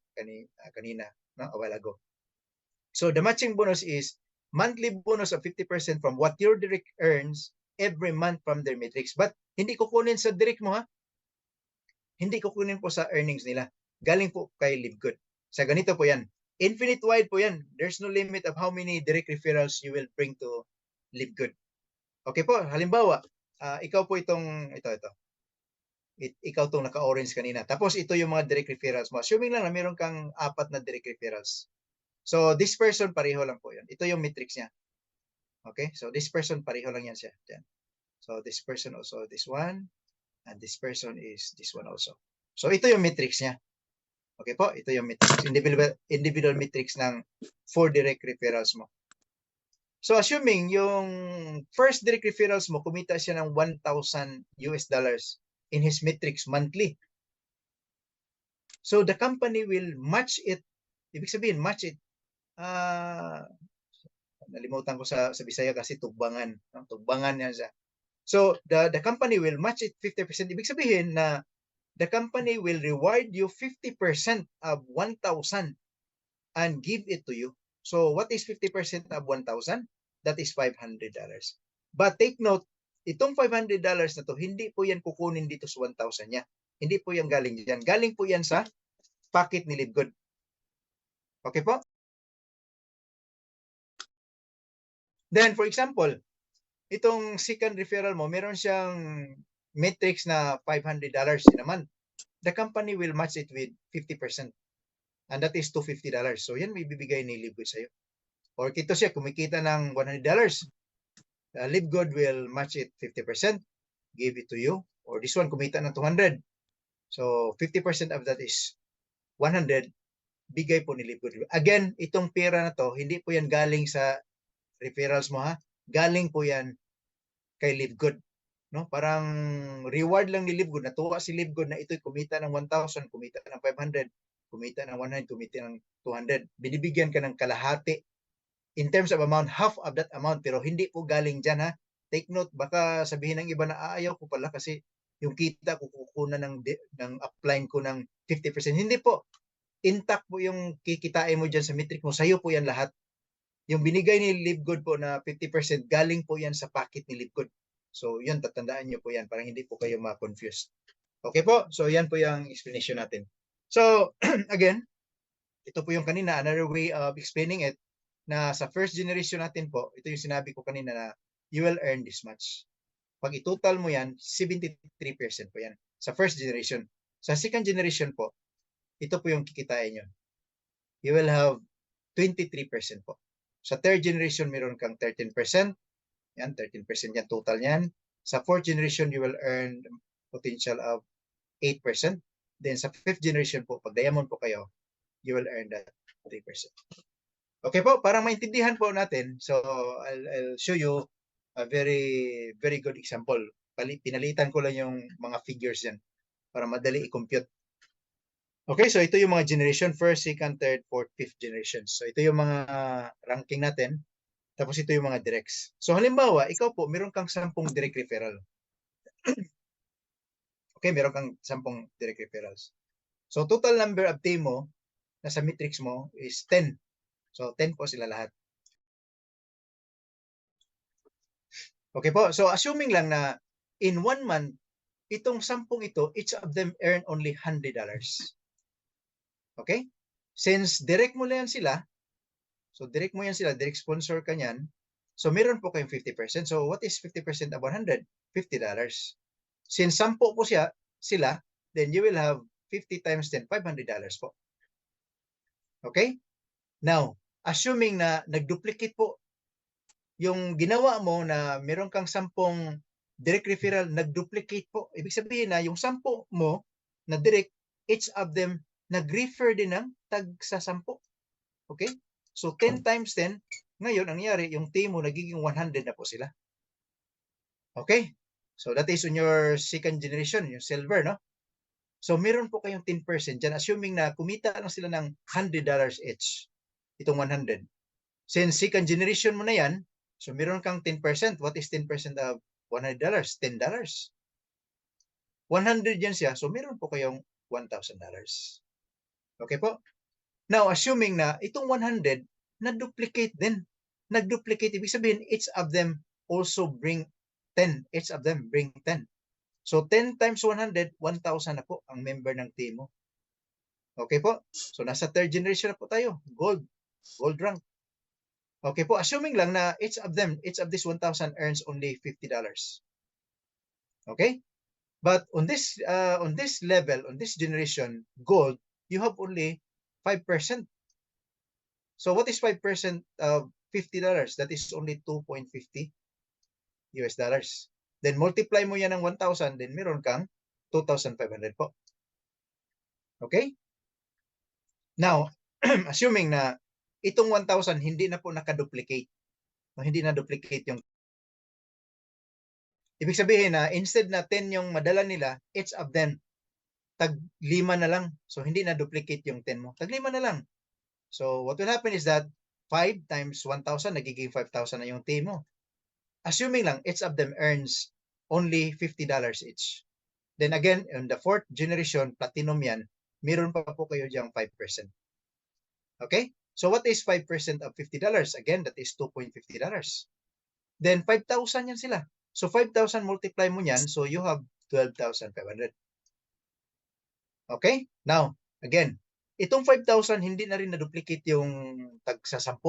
no, a while ago. So the matching bonus is monthly bonus of 50% from what your direct earns every month from their metrics. But hindi kukunin sa direct mo ha. Hindi kukunin po sa earnings nila. Galing po kay LiveGood. Sa ganito po yan. Infinite wide po yan. There's no limit of how many direct referrals you will bring to LiveGood. Okay po, halimbawa, ikaw po ito. Ikaw itong naka-orange kanina. Tapos ito yung mga direct referrals mo. Assuming lang na meron kang 4 na direct referrals. So this person, pareho lang po yun. Ito yung metrics niya. Okay, so this person, pareho lang yan siya. Yan. So this person also, this one. And this person is this one also. So ito yung metrics niya. Okay po, ito yung metrics. Individual metrics ng 4 direct referrals mo. So assuming yung first direct referrals mo, kumita siya ng $1,000 in his metrics monthly. So the company will match it. Ibig sabihin, match it. Nalimutan ko sa Bisaya kasi tugbangan. Tugbangan yan siya. So the company will match it 50%. Ibig sabihin na the company will reward you 50% of 1,000 and give it to you. So what is 50% of 1,000? That is $500. But take note, itong $500 na to, hindi po yan kukunin dito sa 1,000 niya. Hindi po yan galing dyan. Galing po yan sa pocket ni LiveGood. Okay po? Then, for example, itong second referral mo, meron siyang metrics na $500 in a month. The company will match it with 50%. And that is $250. So, yan may bibigay ni LiveGood sa'yo. Or kito siya, kumikita ng $100. LiveGood will match it 50%, give it to you. Or this one, kumita ng 200. So, 50% of that is 100, bigay po ni LiveGood. Again, itong pera na to, hindi po yan galing sa referrals mo ha. Galing po yan kay LiveGood. No? Parang reward lang ni LiveGood. Natuwa si LiveGood na ito'y kumita ng 1,000, kumita ng 500, kumita ng 100, kumita ng 200. Binibigyan ka ng kalahati. In terms of amount, half of that amount, pero hindi po galing dyan ha. Take note, baka sabihin ng iba na ayaw ko pala kasi yung kita ko kukunan ng upline ko ng 50%. Hindi po. Intact po yung kikitain mo dyan sa metric mo. Sa'yo po yan lahat. Yung binigay ni LiveGood po na 50%, galing po yan sa pocket ni LiveGood. So, yun, tatandaan nyo po yan para hindi po kayo ma-confuse. Okay po? So, yan po yung explanation natin. So, again, ito po yung kanina, another way of explaining it, na sa first generation natin po, ito yung sinabi ko kanina na you will earn this much. Pag itotal mo yan, 73% po yan. Sa first generation. Sa second generation po, ito po yung kikitain nyo. You will have 23% po. Sa third generation, meron kang 13%. Yan, 13% yan, total yan. Sa fourth generation, you will earn potential of 8%. Then sa fifth generation po, pag diamond po kayo, you will earn that 3%. Okay po, para maintindihan po natin, so I'll show you a very, very good example. Pinalitan ko lang yung mga figures yan para madali i-compute. Okay, so ito yung mga generation, first, second, third, fourth, fifth generation. So ito yung mga ranking natin. Tapos ito yung mga directs. So halimbawa, ikaw po, meron kang 10 direct referral. Okay, meron kang 10 direct referrals. So total number of team mo, nasa matrix mo, is 10. So 10 po sila lahat. Okay po, so assuming lang na in 1 month, itong 10 ito, each of them earn only $100. Okay? Since direct mo lang sila, so direct mo yan sila, direct sponsor ka yan, so meron po kayong 50%. So what is 50% of 100? $50. Since 10 po sila, then you will have 50 times 10, $500 po. Okay? Now, assuming na nag-duplicate po yung ginawa mo na meron kang 10 direct referral, nag-duplicate po. Ibig sabihin na yung 10 mo na direct, each of them nag-refer din ng tag sa 10. Okay? So 10 times 10, ngayon ang nangyari, yung team mo nagiging 100 na po sila. Okay? So that is on your second generation, yung silver, no? So meron po kayong 10% dyan, assuming na kumita lang sila ng $100 each. Itong 100. Since second generation mo na yan, so meron kang 10%. What is 10% of $100? $10. 100 yan siya, so meron po kayong $1,000. Okay po? Now, assuming na itong 100 na-duplicate din. nag-duplicate. Ibig sabihin, each of them also bring 10. Each of them bring 10. So 10 times 100, 1,000 na po ang member ng team mo. Okay po? So nasa third generation na po tayo. Gold rank. Okay po, assuming lang na each of this 1,000 earns only $50. Okay? But on this level, on this generation, gold, you have only 5%. So what is 5% of $50? That is only 2.50 US dollars. Then multiply mo yan ng 1,000, then meron kang 2,500 po. Okay? Now, assuming na itong 1,000 hindi na po nakaduplicate. Hindi na duplicate yung. Ibig sabihin na instead na 10 yung madala nila, each of them tag 5 na lang. So hindi na duplicate yung 10 mo. Tag 5 na lang. So what will happen is that 5 times 1,000 nagiging 5,000 na yung team mo. Assuming lang each of them earns only $50 each. Then again, in the fourth generation, platinum yan, meron pa po kayo diyang 5%. Okay? So what is 5% of $50? Again, that is $2.50. Then 5,000 yan sila. So 5,000 multiply mo yan, so you have 12,500. Okay? Now, again, itong 5,000 hindi na rin na-duplicate yung tag sa 10.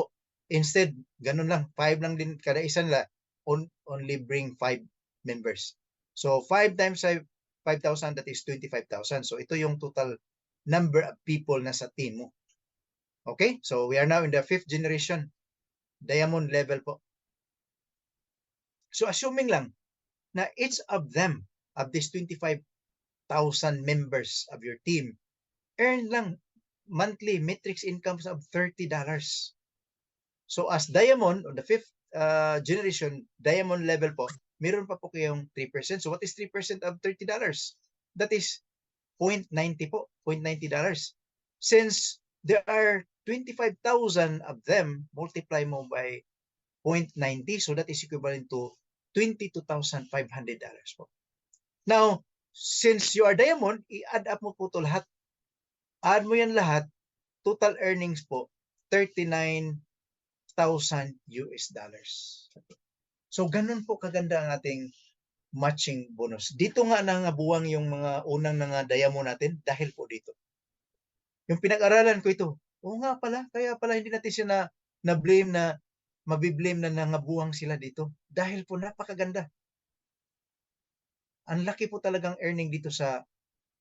Instead, ganun lang, 5 lang din kada isa nila, only bring 5 members. So 5 times 5,000, that is 25,000. So ito yung total number of people na sa team mo. Okay? So we are now in the 5th generation, diamond level po. So assuming lang na each of them, of these 25,000 members of your team, earn lang monthly matrix incomes of $30. So as diamond, on the 5th generation, diamond level po, meron pa po kayong 3%. So what is 3% of $30? That is 0.90 po, $0.90. Since there are 25,000 of them, multiply mo by 0.90, so that is equivalent to $22,500 po. Now, since you are diamond, i-add up mo po ito lahat. Add mo yan lahat, total earnings po, 39,000 US dollars. So, ganun po kaganda ang ating matching bonus. Dito nga nangabuwang yung mga unang nga diamond natin dahil po dito. Yung pinag-aralan ko ito, oo nga pala, kaya pala hindi natin siya na-blame na mabiblame na nangabuwang sila dito. Dahil po napakaganda. Ang laki po talagang earning dito sa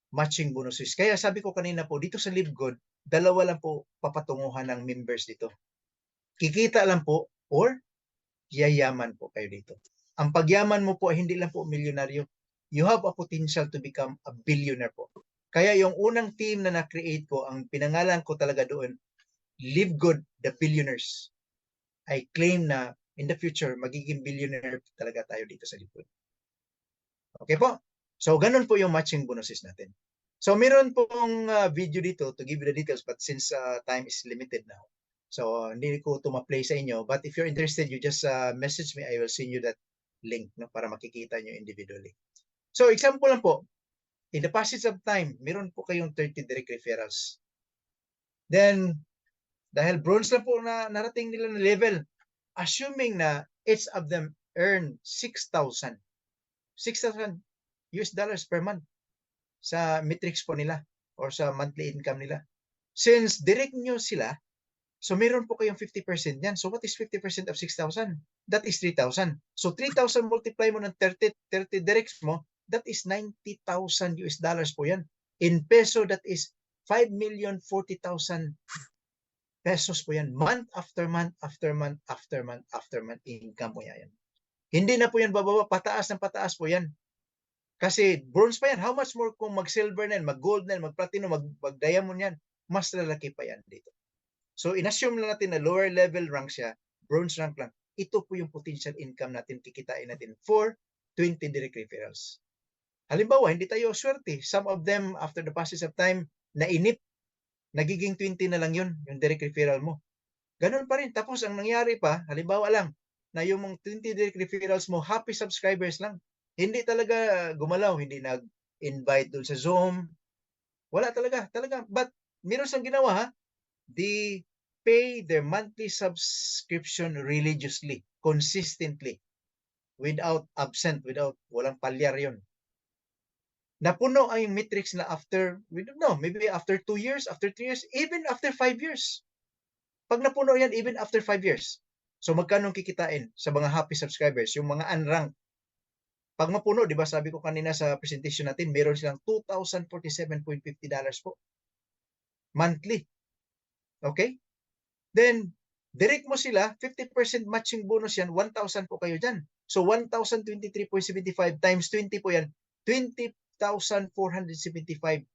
matching bonuses. Kaya sabi ko kanina po, dito sa Live Good, dalawa lang po papatunguhan ng members dito. Kikita lang po or yayaman po kayo dito. Ang pagyaman mo po ay hindi lang po milyonaryo. You have a potential to become a billionaire po. Kaya yung unang team na na-create ko, ang pinangalan ko talaga doon, Live Good, the Billionaires. I claim na in the future, magiging billionaire talaga tayo dito sa Live Good. Okay po? So, ganun po yung matching bonuses natin. So, meron pong video dito to give you the details, but since time is limited now, so hindi ko ito ma-play sa inyo. But if you're interested, you just message me. I will send you that link no, para makikita nyo individually. So, example lang po. In the passage of time, meron po kayong 30 direct referrals. Then, dahil bronze lang po na narating nila na level, assuming na each of them earn 6,000 US dollars per month sa metrics po nila or sa monthly income nila. Since direct nyo sila, so meron po kayong 50% yan. So what is 50% of 6,000? That is 3,000. So 3,000 multiply mo ng 30 directs mo, that is 90,000 US dollars po yan. In peso, that is 5,040,000 pesos po yan. Month after month, after month, after month, after month, income po yan. Hindi na po yan bababa, pataas ng pataas po yan. Kasi bronze pa yan. How much more kung mag-silver na yan, mag-gold na yan, mag-platinum, mag-diamond yan, mas lalaki pa yan dito. So, in-assume lang natin na lower level rank siya, bronze rank lang. Ito po yung potential income natin, kikitain natin for 20 direct referrals. Halimbawa, hindi tayo swerte. Some of them, after the passage of time, nainip, nagiging 20 na lang yun, yung direct referral mo. Ganun pa rin. Tapos, ang nangyari pa, halimbawa lang, na yung mga 20 direct referrals mo, happy subscribers lang. Hindi talaga gumalaw, hindi nag-invite doon sa Zoom. Wala talaga. But, meron siyang ginawa, ha? The pay their monthly subscription religiously, consistently, without absent, walang palyar yun. Napuno ang yung metrics na after, we don't know, maybe after 2 years, after 3 years, even after 5 years. Pag napuno yan, even after 5 years. So magkano kikitain sa mga happy subscribers, yung mga unranked? Pag mapuno, di ba sabi ko kanina sa presentation natin, meron silang $2,047.50 po. Monthly. Okay? Then, direct mo sila, 50% matching bonus yan, 1,000 po kayo dyan. So 1,023.75 times 20 po yan, 20,475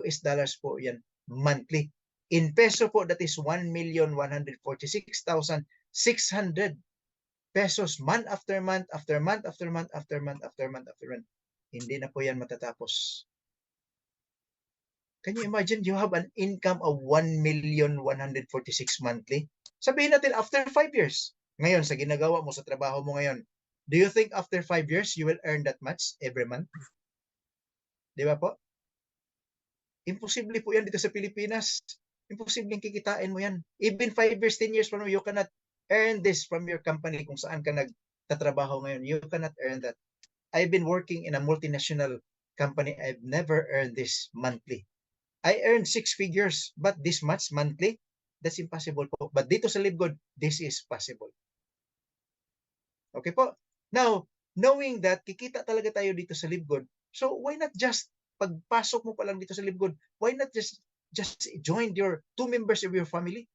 US dollars po yan monthly. In peso po, that is 1,146,600 pesos month after month, after month, after month, after month, after month, after month. Hindi na po yan matatapos. Can you imagine you have an income of 1,146 monthly? Sabihin natin after 5 years. Ngayon, sa ginagawa mo sa trabaho mo ngayon, do you think after 5 years you will earn that much every month? Di ba po? Imposible po yan dito sa Pilipinas. Imposible kikitain mo yan. Even 5 years, 10 years from now, you cannot earn this from your company kung saan ka nagtatrabaho ngayon. You cannot earn that. I've been working in a multinational company. I've never earned this monthly. I earned 6 figures, but this much monthly, that's impossible po. But dito sa LiveGood, this is possible. Okay po? Now, knowing that, kikita talaga tayo dito sa LiveGood, so why not just, pagpasok mo pa lang dito sa LiveGood, why not just join your 2 members of your family?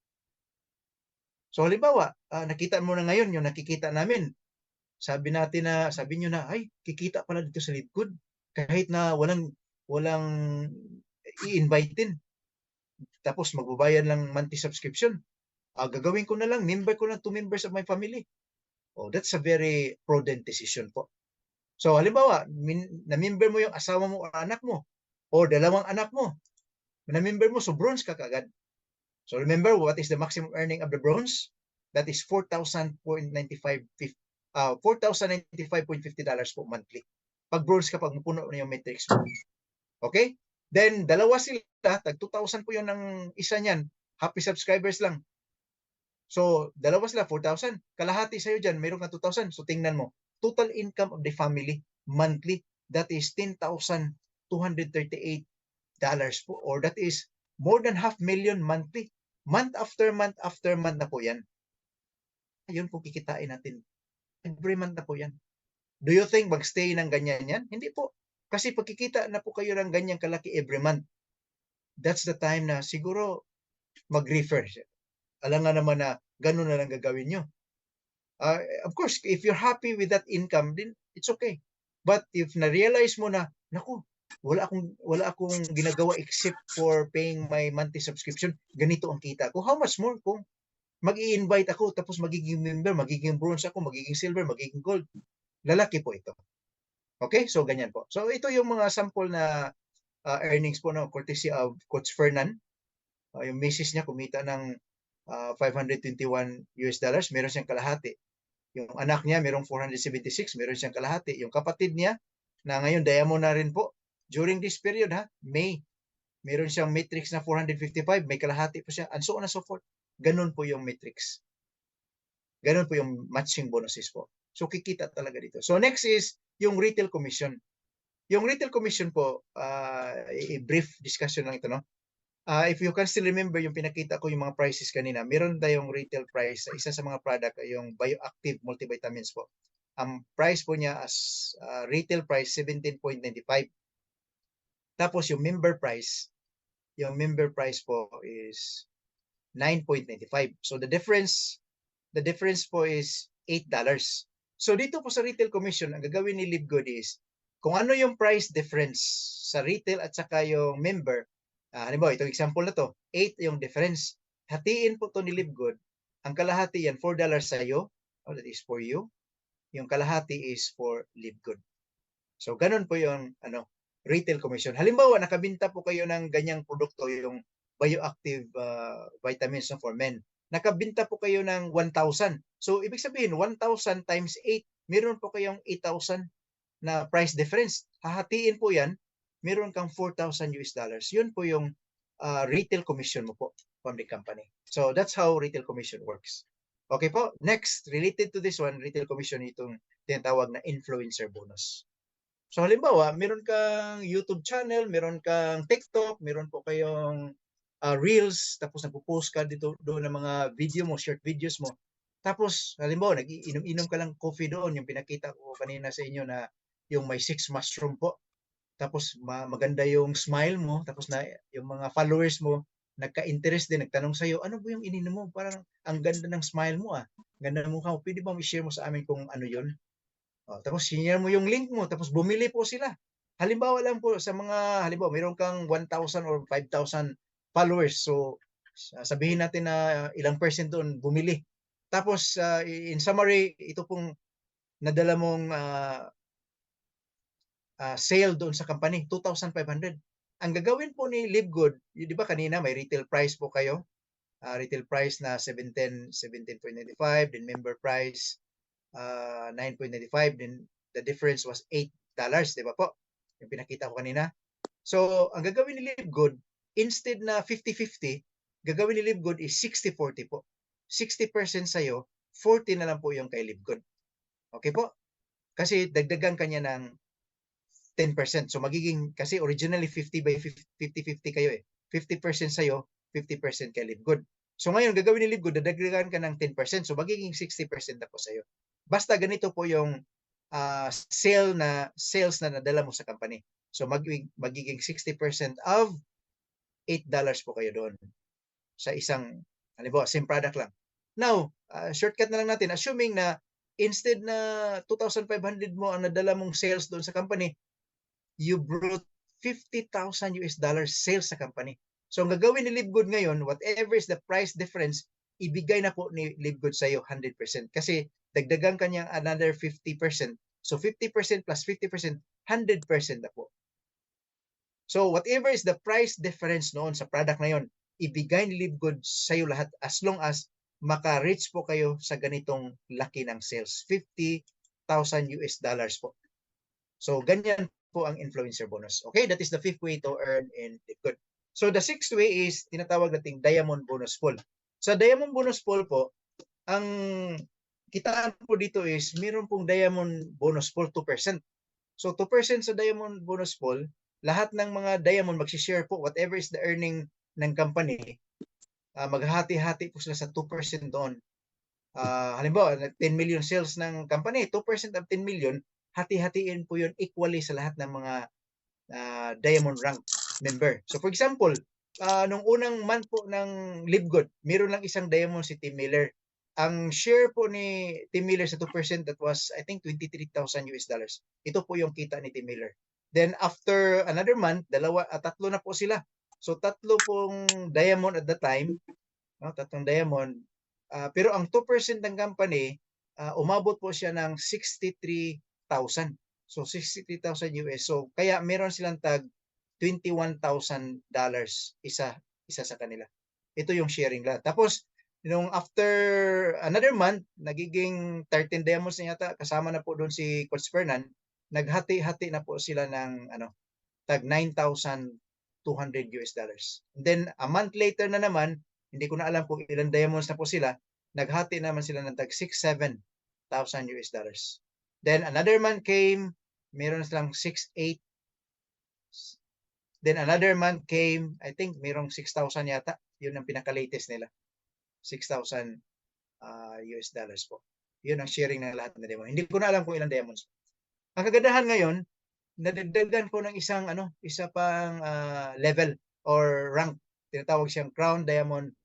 So halimbawa, nakita mo na ngayon yung nakikita namin. Sabi nyo na, ay, kikita pala dito sa LiveGood. Kahit na walang i-invitein. Tapos magbabayad lang monthly subscription. Gagawin ko na lang, member ko lang 2 members of my family. Oh, that's a very prudent decision po. So halimbawa, na-member mo yung asawa mo o anak mo, o 2 anak mo, na-member mo, so bronze ka kagad. So remember, what is the maximum earning of the bronze? That is $4,095.50 po monthly. Pag bronze ka, pag mapuno na yung metrics mo. Okay? Then, 2 sila, tag 2,000 po yun ng isa niyan. Happy subscribers lang. So, 2 sila, 4,000. Kalahati sa'yo dyan, mayroon ka 2,000. So, tingnan mo. Total income of the family monthly, that is $10,238 po. Or that is more than 500,000 monthly. Month after month after month na po yan. Yun po kikitain natin. Every month na po yan. Do you think magstay ng ganyan yan? Hindi po. Kasi pagkikita na po kayo ng ganyang kalaki every month, that's the time na siguro mag-refer. Alam nga naman na ganun na lang gagawin nyo. Of course, if you're happy with that income, then it's okay. But if na-realize mo na, naku, wala akong ginagawa except for paying my monthly subscription, ganito ang kita ko. How much more kung mag-i-invite ako, tapos magiging member, magiging bronze ako, magiging silver, magiging gold. Lalaki po ito. Okay? So, ganyan po. So, ito yung mga sample na earnings po, no? Courtesy of Coach Fernan. Yung misis niya kumita ng $521 US dollars, meron siyang kalahati. Yung anak niya, merong 476, meron siyang kalahati. Yung kapatid niya, na ngayon diamond na rin po, during this period, May, meron siyang matrix na 455, may kalahati po siya, and so on and so forth. Ganun po yung matrix. Ganun po yung matching bonuses po. So, kikita talaga dito. So, next is yung retail commission. Yung retail commission po, brief discussion lang ito, no? If you can still remember yung pinakita ko yung mga prices kanina, meron tayong retail price sa isa sa mga product, yung Bioactive Multivitamins po. Ang price po niya as retail price, 17.95. Tapos yung member price po is 9.95. So the difference po is $8. So dito po sa retail commission, ang gagawin ni LiveGood is, kung ano yung price difference sa retail at saka yung member, halimbawa, itong example na to, 8 yung difference. Hatiin po to ni LiveGood. Ang kalahati yan, $4 sa'yo. Oh, that is for you. Yung kalahati is for LiveGood. So, ganun po yung retail commission. Halimbawa, nakabinta po kayo ng ganyang produkto, yung Bioactive vitamins for men. Nakabinta po kayo ng 1,000. So, ibig sabihin, 1,000 times 8, meron po kayong 8,000 na price difference. Hahatiin po yan, meron kang $4,000 US. Yun po yung retail commission mo po. from the company. So that's how retail commission works. Okay po, next, related to this one, retail commission, itong tinatawag na influencer bonus. So halimbawa, meron kang YouTube channel, meron kang TikTok, meron po kayong Reels, tapos nagpo-post ka dito doon ng mga video mo, short videos mo. Tapos halimbawa, nag-iinom-inom ka lang coffee doon, yung pinakita ko kanina sa inyo na yung may 6 mushroom po. Tapos maganda yung smile mo, tapos na yung mga followers mo nagka-interest din, nagtanong sa'yo, ano ba yung ininom mo? Parang ang ganda ng smile mo ah. Ganda ng mukha mo. Pwede ba i-share mo sa amin kung ano yun? Tapos share mo yung link mo, tapos bumili po sila. Halimbawa lang po sa mga, halimbawa, mayroon kang 1,000 or 5,000 followers. So, sabihin natin na ilang percent doon bumili. Tapos, in summary, ito pong nadala mong sale doon sa company, 2,500. Ang gagawin po ni Livegood, di ba kanina may retail price po kayo? Retail price na 17.95, then member price 9.95, then the difference was $8, di ba po? Yung pinakita ko kanina. So, ang gagawin ni Livegood, instead na 50-50, gagawin ni Livegood is 60-40 po. 60% sa'yo, 40 na lang po yung kay Livegood. Okay po? Kasi dagdagan kanya ng 10%. So magiging, kasi originally 50-50 kayo eh. 50% sa'yo, 50% kay Livegood. So ngayon, gagawin ni Livegood, dadagdagan ka ng 10%. So magiging 60% na po sa'yo. Basta ganito po yung sales na nadala mo sa company. So magiging 60% of $8 po kayo doon sa isang, halimbawa, same product lang. Now, shortcut na lang natin, assuming na instead na 2,500 mo ang nadala mong sales doon sa company, you brought $50,000 sales sa company. So ang gagawin ni Livegood ngayon, whatever is the price difference, ibigay na po ni Livegood sa iyo 100%. Kasi dagdagan kanya another 50%. So 50% plus 50%, 100% na po. So whatever is the price difference noon sa product na yon, ibigay ni Livegood sa iyo lahat as long as maka-reach po kayo sa ganitong laki ng sales. $50,000 po. So ganyan po ang influencer bonus. Okay, that is the 5th way to earn in Livegood. So the 6th way is tinatawag nating diamond bonus pool. Sa diamond bonus pool po, ang kitaan po dito is meron pong diamond bonus pool 2%. So 2% sa diamond bonus pool, lahat ng mga diamond magsishare po whatever is the earning ng company. Maghati-hati po sila sa 2% doon. Halimbawa, 10 million sales ng company, 2% of 10 million, hati-hatiin po yun equally sa lahat ng mga diamond rank member. So for example, nung unang month po ng Livegood, meron lang isang diamond si Tim Miller. Ang share po ni Tim Miller sa 2%, that was I think $23,000. Ito po yung kita ni Tim Miller. Then after another month, tatlo na po sila. So tatlo pong diamond at the time, tatlong diamond. Pero ang 2% ng company, umabot po siya ng 63,000. So $63,000. So kaya meron silang tag $21,000 isa sa kanila. Ito yung sharing lahat. Tapos nung after another month, nagiging 13 diamonds na yata, kasama na po doon si Coach Fernan, naghati-hati na po sila ng tag $9,200. And then a month later na naman, hindi ko na alam kung ilang diamonds na po sila, naghati naman sila ng tag $6,700. Then another month came, meron silang 6,800. Then another month came, I think merong 6,000 yata. Yun ang pinaka-latest nila. $6,000 po. Yun ang sharing ng lahat ng diamond. Hindi ko na alam kung ilang diamonds. Ang kagandahan ngayon, nadagdagan ko ng isa pang level or rank. Tinatawag siyang Crown Diamond